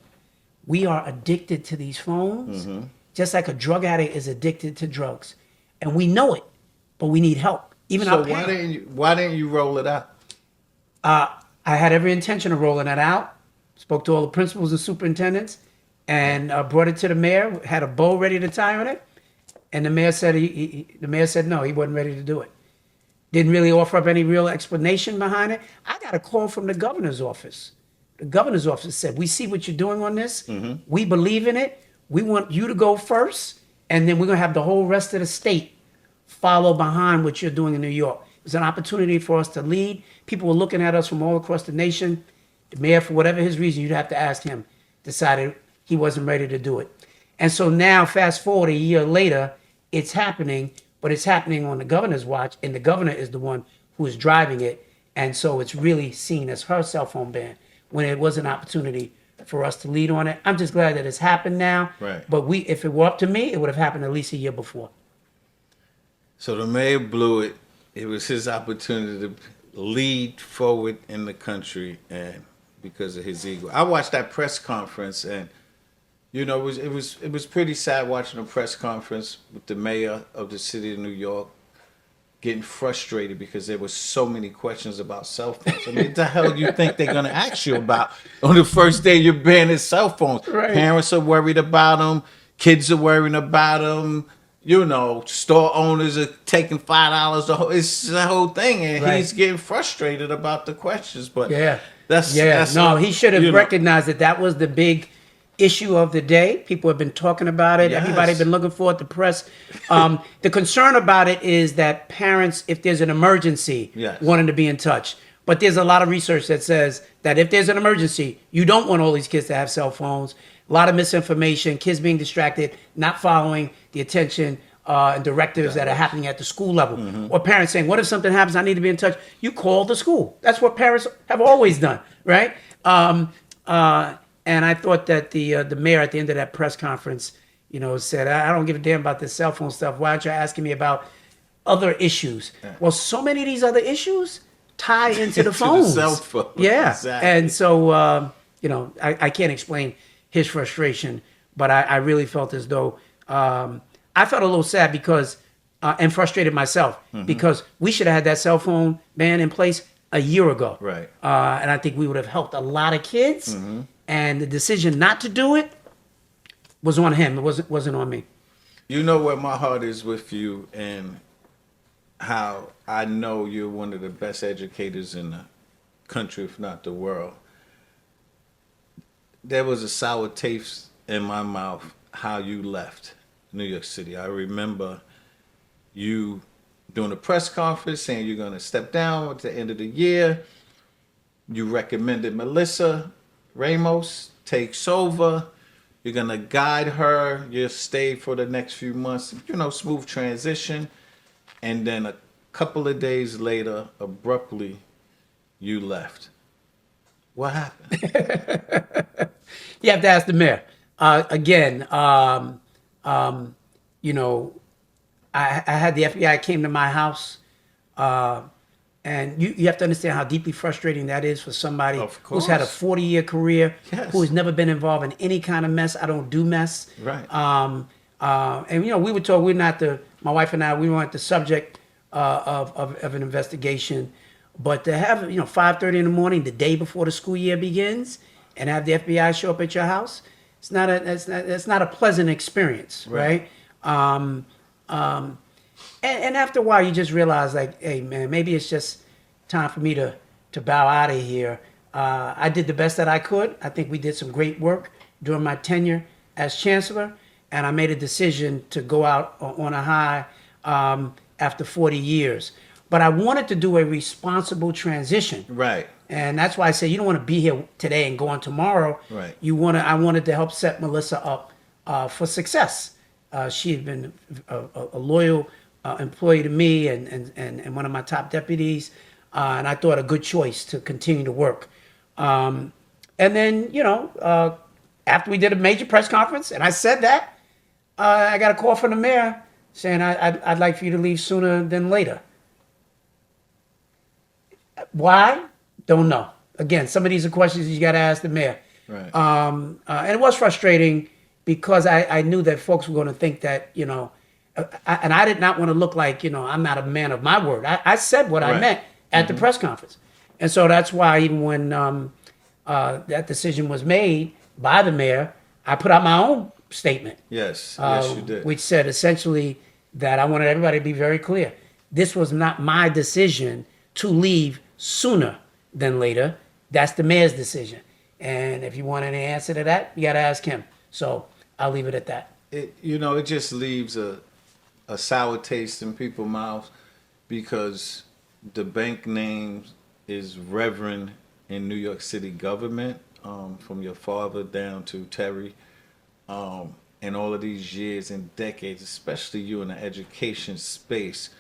we are addicted to these phones, just like a drug addict is addicted to drugs. And we know it, but we need help. Even So our parents. why didn't you roll it out? I had every intention of rolling that out. Spoke to all the principals and superintendents, and brought it to the mayor. Had a bow ready to tie on it, and the mayor said no, he wasn't ready to do it. Didn't really offer up any real explanation behind it. I got a call from the governor's office. The governor's office said, we see what you're doing on this. We believe in it. We want you to go first, and then we're gonna have the whole rest of the state follow behind what you're doing in New York. It was an opportunity for us to lead. People were looking at us from all across the nation. The mayor, for whatever his reason, you'd have to ask him, decided he wasn't ready to do it. And so now, fast forward a year later, it's happening, but it's happening on the governor's watch, and the governor is the one who is driving it. And so it's really seen as her cell phone ban when it was an opportunity for us to lead on it. I'm just glad that it's happened now. Right. But if it were up to me, it would have happened at least a year before. So the mayor blew it. It was his opportunity to lead forward in the country, and because of his ego. I watched that press conference, and you know, it was pretty sad watching a press conference with the mayor of the city of New York getting frustrated because there was so many questions about cell phones. I mean, what the hell you think they're gonna ask you about on the first day you're banning cell phones? Right. Parents are worried about them. Kids are worrying about them. You know, store owners are taking $5. It's the whole thing, and Right. he's getting frustrated about the questions. But Yeah. that's no, he should have you know. recognized that that was the big issue of the day. People have been talking about it. Yes. Everybody been looking for it. The press. The concern about it is that parents, if there's an emergency, Yes. wanting to be in touch. But there's a lot of research that says that if there's an emergency, you don't want all these kids to have cell phones. A lot of misinformation, kids being distracted, not following the attention and directives that are happening at the school level. Or parents saying, what if something happens? I need to be in touch. You call the school. That's what parents have always done, right? And I thought that the mayor at the end of that press conference, said, I don't give a damn about this cell phone stuff. Why aren't you asking me about other issues? Well, so many of these other issues tie into the Into the phones. cell phone. Yeah. Exactly. And so, I can't explain his frustration, but I really felt as though I felt a little sad because, and frustrated myself because we should have had that cell phone ban in place a year ago. Right. And I think we would have helped a lot of kids. And the decision not to do it was on him. It wasn't on me. You know where my heart is with you, and how I know you're one of the best educators in the country, if not the world. There was a sour taste in my mouth how you left New York City. I remember you doing a press conference saying you're going to step down at the end of the year. You recommended Melissa Ramos takes over. You're going to guide her. You'll stay for the next few months. Smooth transition. And then a couple of days later, abruptly, you left. What happened? You have to ask the mayor. Again, I had the FBI came to my house, and you have to understand how deeply frustrating that is for somebody Of who's had a course. 40-year career, Yes. who has never been involved in any kind of mess. I don't do mess. Right. And we were told my wife and I, we weren't the subject of an investigation, but to have 5:30 in the morning, the day before the school year begins, and have the FBI show up at your house, it's not a pleasant experience, right? And after a while, you just realize, like, hey, man, maybe it's just time for me to bow out of here. I did the best that I could. I think we did some great work during my tenure as chancellor, and I made a decision to go out on a high after 40 years. But I wanted to do a responsible transition. Right. And that's why I say you don't want to be here today and go on tomorrow. Right. I wanted to help set Melissa up for success. She had been a loyal employee to me and one of my top deputies, and I thought a good choice to continue to work. And then after we did a major press conference, and I said that, I got a call from the mayor saying I'd like for you to leave sooner than later. Why? Don't know. Again, some of these are questions you got to ask the mayor. Right. And it was frustrating because I knew that folks were going to think that, and I did not want to look like, I'm not a man of my word. I said what I Right. meant at the press conference. And so that's why even when that decision was made by the mayor, I put out my own statement. Yes, you did. Which said essentially that I wanted everybody to be very clear. This was not my decision to leave sooner than later. That's the mayor's decision. And if you want any answer to that, you got to ask him. So I'll leave it at that. It just leaves a sour taste in people's mouths because the bank name is Reverend in New York City government, from your father down to Terry. And all of these years and decades, especially you in the education space,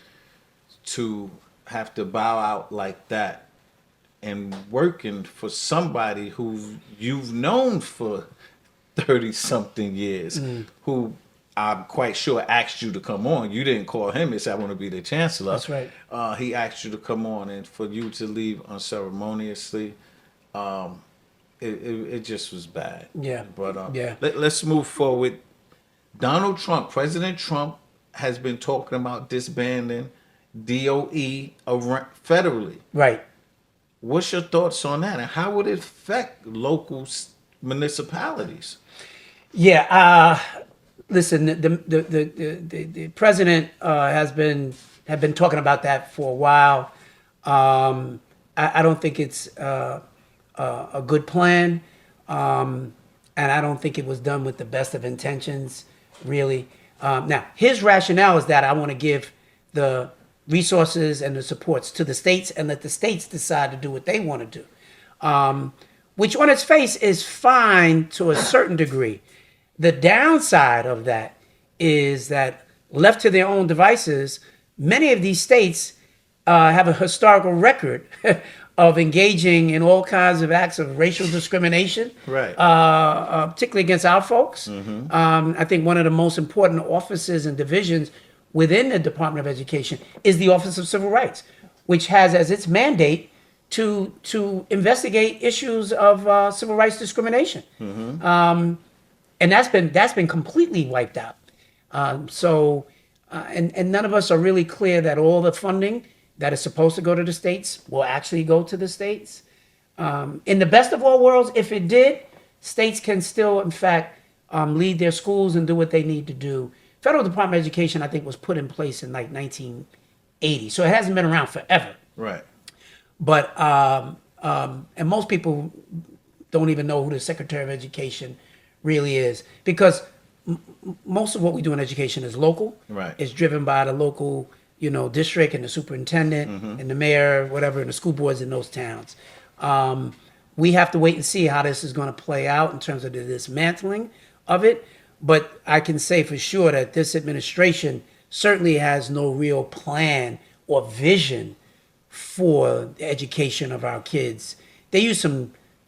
to have to bow out like that and working for somebody who you've known for 30-something years, who I'm quite sure asked you to come on. You didn't call him and say, I want to be the chancellor. That's right. He asked you to come on, and for you to leave unceremoniously, it just was bad. Yeah. But Yeah. let's move forward. Donald Trump, President Trump, has been talking about disbanding DOE federally. Right. What's your thoughts on that, and how would it affect local municipalities? Yeah. Listen, the president have been talking about that for a while. I don't think it's a good plan, and I don't think it was done with the best of intentions, really. Now, his rationale is that I want to give the resources and the supports to the states and let the states decide to do what they want to do, which on its face is fine to a certain degree. The downside of that is that left to their own devices, many of these states have a historical record of engaging in all kinds of acts of racial discrimination, right? Particularly against our folks. I think one of the most important offices and divisions within the Department of Education is the Office of Civil Rights, which has as its mandate to investigate issues of civil rights discrimination. And that's been completely wiped out. And none of us are really clear that all the funding that is supposed to go to the states will actually go to the states. In the best of all worlds, if it did, states can still, in fact, lead their schools and do what they need to do. Federal Department of Education, I think, was put in place in like 1980, so it hasn't been around forever. Right. But and most people don't even know who the Secretary of Education really is, because most of what we do in education is local. Right. It's driven by the local, district and the superintendent and the mayor, whatever, and the school boards in those towns. We have to wait and see how this is going to play out in terms of the dismantling of it. But I can say for sure that this administration certainly has no real plan or vision for the education of our kids. They use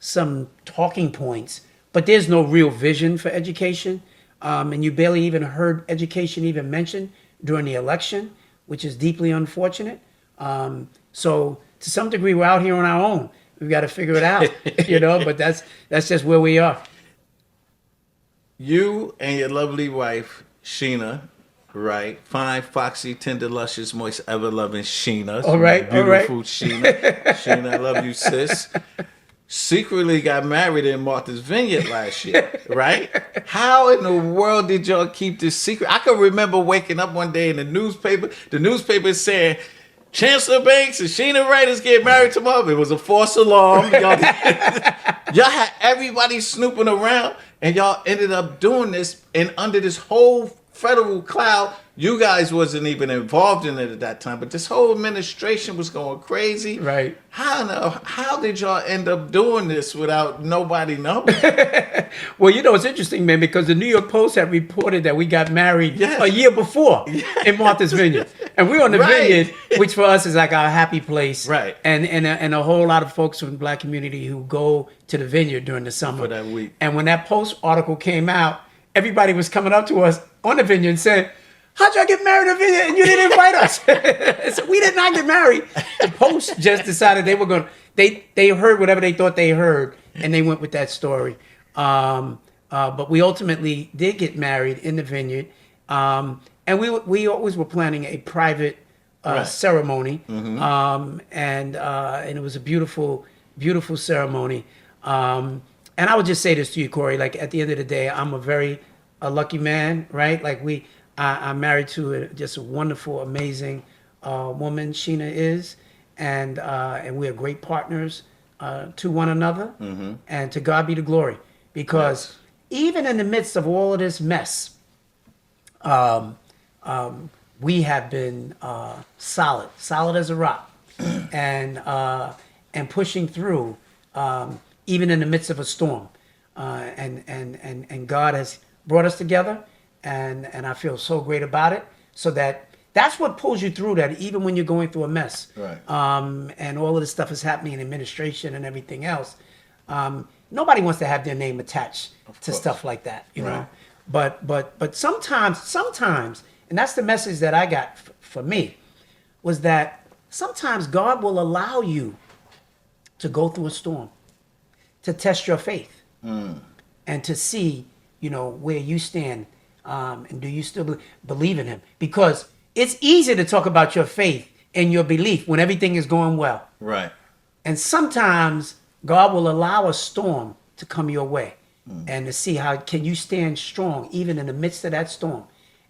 some talking points, but there's no real vision for education. And you barely even heard education even mentioned during the election, which is deeply unfortunate. So to some degree, we're out here on our own. We've got to figure it out, but that's just where we are. You and your lovely wife, Sheena, right? Fine, foxy, tender, luscious, moist, ever-loving Sheena. All right, beautiful Sheena. Sheena, I love you, sis. Secretly got married in Martha's Vineyard last year, right? How in the world did y'all keep this secret? I can remember waking up one day in the newspaper saying, Chancellor Banks and Sheena Wright is getting married tomorrow. It was a false alarm. Y'all had everybody snooping around, and y'all ended up doing this, and under this whole federal cloud, you guys wasn't even involved in it at that time, but this whole administration was going crazy. Right. How did y'all end up doing this without nobody knowing? Well, it's interesting, man, because the New York Post had reported that we got married a year before in Martha's Vineyard. And we're on the vineyard, which for us is like our happy place. Right. And a whole lot of folks from the Black community who go to the vineyard during the summer. For that week. And when that Post article came out, everybody was coming up to us on the vineyard and saying, how'd y'all get married in the vineyard and you didn't invite us? So we did not get married. The Post just decided they were going to, they heard whatever they thought they heard, and they went with that story. But we ultimately did get married in the vineyard. And we always were planning a private ceremony. And it was a beautiful, beautiful ceremony. And I would just say this to you, Corey, like at the end of the day, I'm a lucky man, right? Like I'm married to just a wonderful, amazing woman, Sheena is, and we are great partners to one another, and to God be the glory. Because even in the midst of all of this mess, we have been solid as a rock, and pushing through, even in the midst of a storm, and God has brought us together. And I feel so great about it. So that's what pulls you through that, even when you're going through a mess. Right. And all of this stuff is happening in administration and everything else. Nobody wants to have their name attached to stuff like that, you know. But sometimes, and that's the message that I got for me, was that sometimes God will allow you to go through a storm to test your faith and to see, where you stand. And do you still believe in him? Because it's easy to talk about your faith in your belief when everything is going well. Right. And sometimes God will allow a storm to come your way and to see how can you stand strong even in the midst of that storm.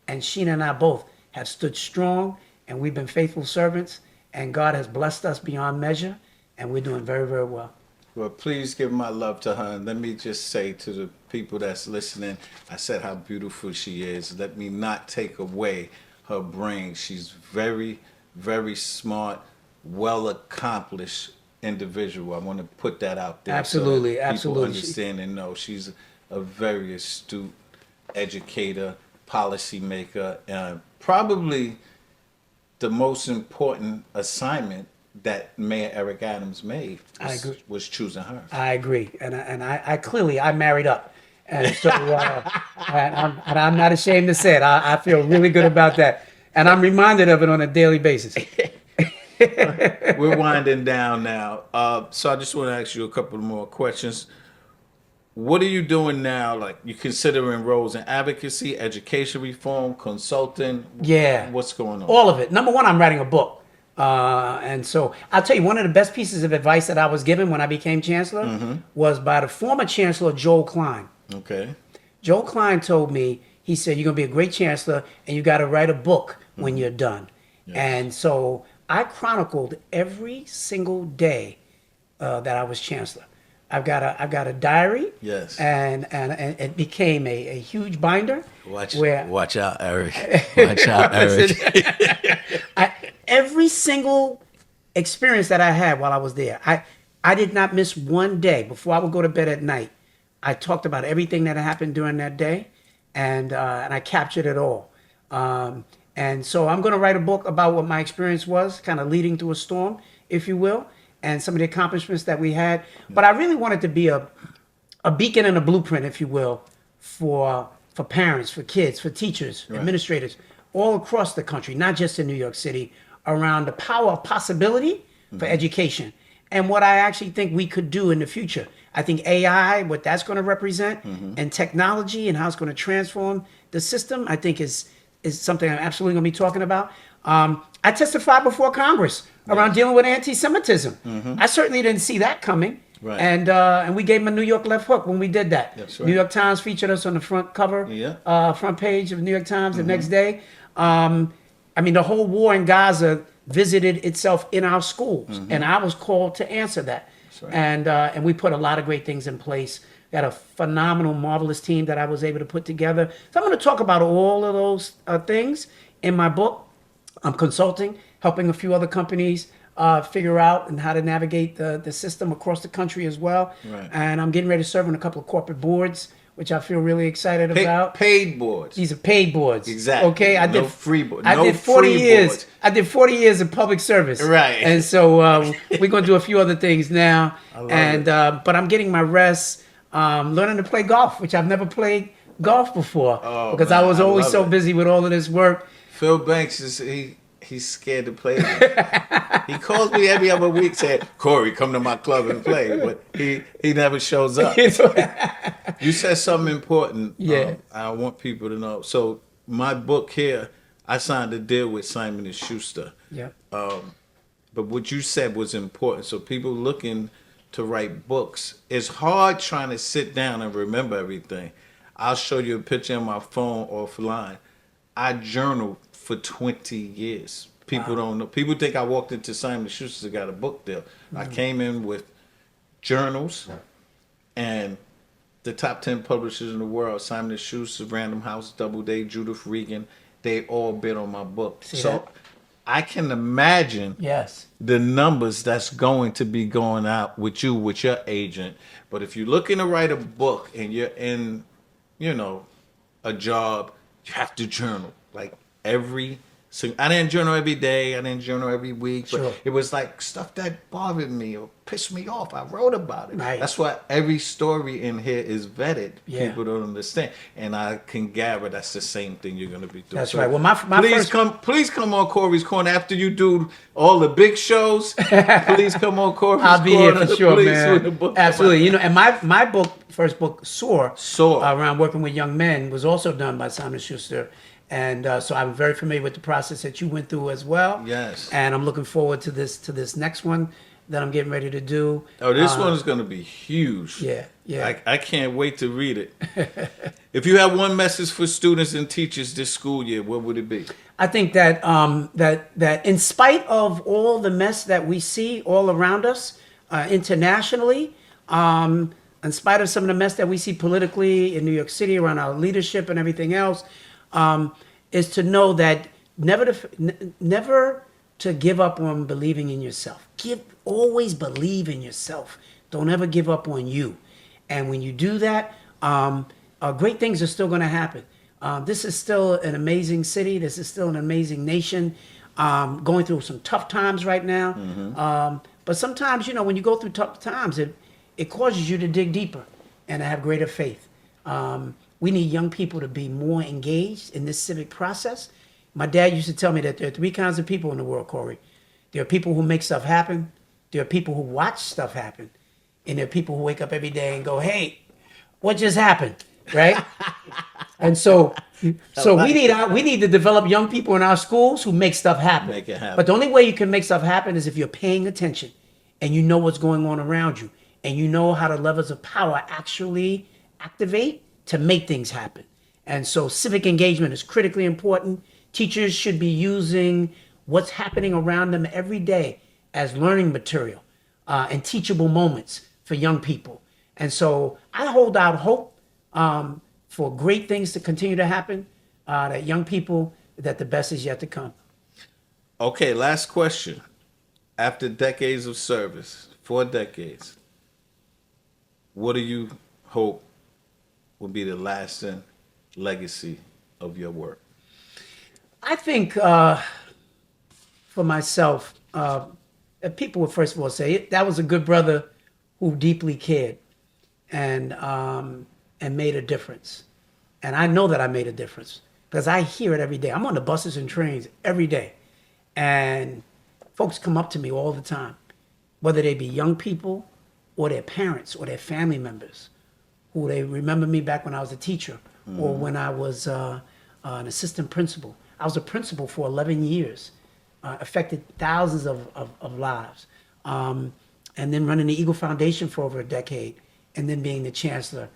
And Sheena and I both have stood strong, and we've been faithful servants, and God has blessed us beyond measure, and we're doing very, very well. Well, please give my love to her. And let me just say to the people that's listening, I said how beautiful she is. Let me not take away her brain. She's very, very smart, well accomplished individual. I want to put that out there. Absolutely, so that absolutely. people understand and know she's a very astute educator, policymaker, and probably the most important assignment that Mayor Eric Adams made was choosing her. I agree, and I clearly I married up, and so and I'm not ashamed to say it. I feel really good about that, and I'm reminded of it on a daily basis. We're winding down now, so I just want to ask you a couple more questions. What are you doing now? Like, you considering roles in advocacy, education reform, consulting? Yeah, what's going on? All of it. Number one, I'm writing a book. And so I'll tell you, one of the best pieces of advice that I was given when I became chancellor was by the former chancellor, Joel Klein. Okay. Joel Klein told me, he said, you're going to be a great chancellor and you got to write a book when you're done. Yes. And so I chronicled every single day that I was chancellor. I've got a diary. Yes. And it became a huge binder. Watch out, Eric. Watch out, Eric. Every single experience that I had while I was there, I did not miss one day. Before I would go to bed at night, I talked about everything that happened during that day, and I captured it all. And so I'm going to write a book about what my experience was, kind of leading through a storm, if you will, and some of the accomplishments that we had. But I really wanted to be a beacon and a blueprint, if you will, for parents, for kids, for teachers, administrators, all across the country, not just in New York City, around the power of possibility for education and what I actually think we could do in the future. I think AI, what that's going to represent, and technology and how it's going to transform the system, I think is something I'm absolutely going to be talking about. I testified before Congress around dealing with anti-Semitism. I certainly didn't see that coming. Right. And we gave them a New York left hook when we did that. That's right. New York Times featured us on the front cover, front page of New York Times the next day. I mean, the whole war in Gaza visited itself in our schools, and I was called to answer that. Right. And we put a lot of great things in place. Got a phenomenal, marvelous team that I was able to put together. So I'm going to talk about all of those things in my book. I'm consulting, helping a few other companies figure out and how to navigate the system across the country as well. Right. And I'm getting ready to serve on a couple of corporate boards, which I feel really excited about. Paid boards. These are paid boards. Exactly. Okay, I did free boards. I did 40 years. Boards. I did 40 years of public service. Right. And so we're going to do a few other things now. But I'm getting my rest, learning to play golf, which I've never played golf before because I was always so busy with all of this work. Phil Banks he's scared to play. He calls me every other week saying, Corey, come to my club and play. But he never shows up. You said something important. Yeah. I want people to know. So my book here, I signed a deal with Simon & Schuster. Yeah. But what you said was important. So people looking to write books, it's hard trying to sit down and remember everything. I'll show you a picture on my phone offline. I journaled for 20 years. People don't know. People think I walked into Simon & Schuster and got a book deal. I came in with journals and the top 10 publishers in the world, Simon & Schuster, Random House, Doubleday, Judith Regan, they all bid on my book. I can imagine the numbers that's going to be going out with you, with your agent. But if you're looking to write a book and you're in, a job, you have to journal. Like I didn't journal every day. I didn't journal every week. But it was like stuff that bothered me or pissed me off. I wrote about it. Right. That's why every story in here is vetted. Yeah. People don't understand. And I can gather that's the same thing you're going to be doing. That's right. Well, please come on Corey's Corner after you do all the big shows. Please come on Corey's Corner. I'll be here for sure, man. Book Absolutely. And my book, first book, Soar, around working with young men, was also done by Simon & Schuster. And so I'm very familiar with the process that you went through as well. Yes. And I'm looking forward to this next one that I'm getting ready to do. Oh, this one is going to be huge. Yeah, yeah. I can't wait to read it. If you have one message for students and teachers this school year, what would it be? I think that that in spite of all the mess that we see all around us internationally, in spite of some of the mess that we see politically in New York City around our leadership and everything else, is to know that never to give up on believing in yourself. Always believe in yourself. Don't ever give up on you. And when you do that, great things are still going to happen. This is still an amazing city. This is still an amazing nation, going through some tough times right now. Mm-hmm. But sometimes, when you go through tough times, it causes you to dig deeper and to have greater faith. We need young people to be more engaged in this civic process. My dad used to tell me that there are three kinds of people in the world, Corey. There are people who make stuff happen. There are people who watch stuff happen. And there are people who wake up every day and go, hey, what just happened? Right? And so we need to develop young people in our schools who make stuff happen. Make it happen. But the only way you can make stuff happen is if you're paying attention and you know what's going on around you and you know how the levers of power actually activate to make things happen. And so civic engagement is critically important. Teachers should be using what's happening around them every day as learning material and teachable moments for young people. And so I hold out hope for great things to continue to happen, that young people, that the best is yet to come. Okay, last question. After decades of service, 4 decades, what do you hope will be the lasting legacy of your work? I think for myself, people would first of all say that was a good brother who deeply cared and made a difference. And I know that I made a difference because I hear it every day. I'm on the buses and trains every day. And folks come up to me all the time, whether they be young people or their parents or their family members, who they remember me back when I was a teacher or when I was an assistant principal. I was a principal for 11 years, affected thousands of lives. And then running the Eagle Foundation for over a decade, and then being the chancellor,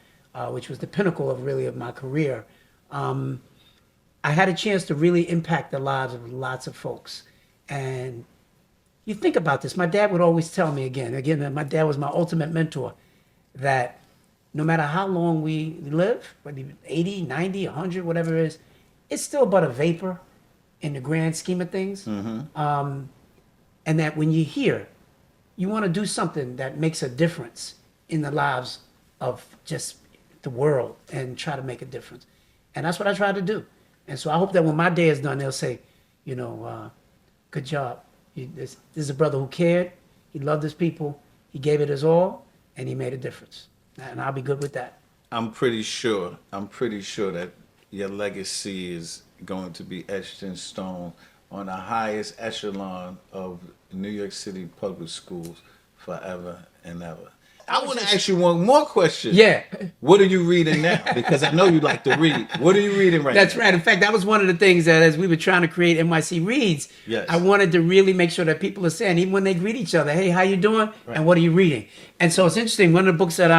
which was the pinnacle of my career. I had a chance to really impact the lives of lots of folks. And you think about this, my dad would always tell me again, my dad was my ultimate mentor, that no matter how long we live, whether 80, 90, 100, whatever it is, it's still but a vapor in the grand scheme of things. Mm-hmm. And that when you're here, you want to do something that makes a difference in the lives of just the world and try to make a difference. And that's what I try to do. And so I hope that when my day is done, they'll say, good job. This is a brother who cared. He loved his people. He gave it his all, and he made a difference. And I'll be good with that. I'm pretty sure that your legacy is going to be etched in stone on the highest echelon of New York City public schools forever and ever. I want to ask you one more question. Yeah. What are you reading now? Because I know you like to read. What are you reading right now? That's right. In fact, that was one of the things that as we were trying to create NYC Reads, yes, I wanted to really make sure that people are saying, even when they greet each other, hey, how you doing? Right. And what are you reading? And so it's interesting. One of the books that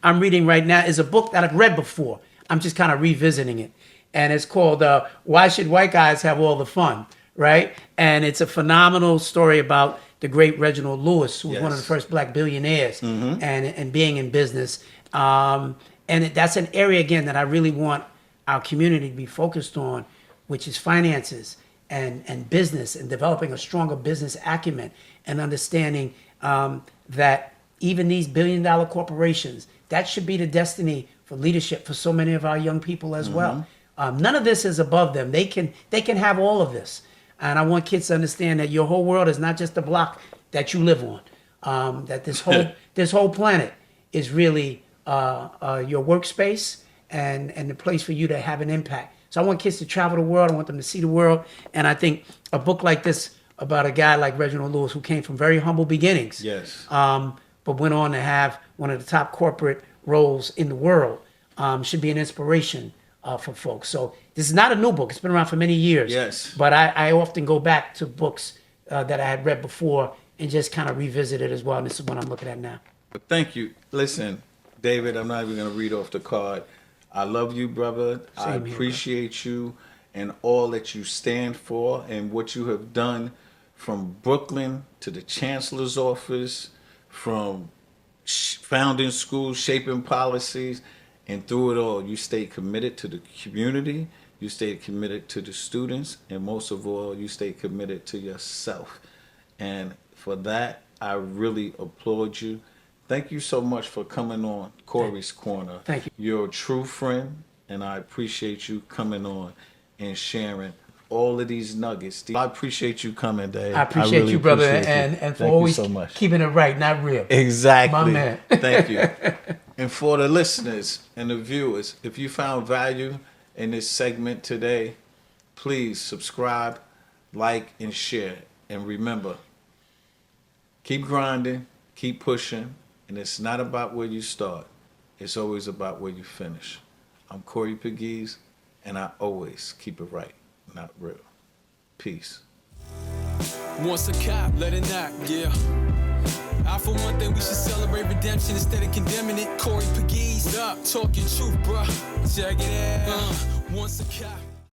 I'm reading right now is a book that I've read before. I'm just kind of revisiting it. And it's called Why Should White Guys Have All the Fun? Right? And it's a phenomenal story about the great Reginald Lewis, who was one of the first black billionaires, and being in business. That's an area, again, that I really want our community to be focused on, which is finances and business and developing a stronger business acumen and understanding that even these billion-dollar corporations, that should be the destiny for leadership for so many of our young people as well. None of this is above them. They can have all of this. And I want kids to understand that your whole world is not just the block that you live on. That this whole planet is really your workspace and the place for you to have an impact. So I want kids to travel the world. I want them to see the world. And I think a book like this about a guy like Reginald Lewis, who came from very humble beginnings, but went on to have one of the top corporate roles in the world, should be an inspiration for folks. So this is not a new book. It's been around for many years. Yes. But I often go back to books that I had read before and just kind of revisit it as well. And this is what I'm looking at now. But thank you. Listen, David, I'm not even going to read off the card. I love you, brother. I Same here, appreciate you and all that you stand for and what you have done from Brooklyn to the Chancellor's office, from founding schools, shaping policies, and through it all, you stayed committed to the community, you stayed committed to the students, and most of all, you stayed committed to yourself. And for that, I really applaud you. Thank you so much for coming on Corey's Corner. Thank you. You're a true friend, and I appreciate you coming on and sharing all of these nuggets. I appreciate you coming, Dave. I appreciate really you, brother, appreciate you. and for Thank you always so much. keeping it right, not real. Exactly. My man. Thank you. And for the listeners and the viewers, if you found value in this segment today, please subscribe, like, and share. And remember, keep grinding, keep pushing, and it's not about where you start. It's always about where you finish. I'm Corey Pegues, and I always keep it right, not real. Peace. Once a cop, let it knock, yeah. I for one thing we should celebrate redemption instead of condemning it. Corey Pegues, what up? Talking truth, bruh. Check it out. Once a cop.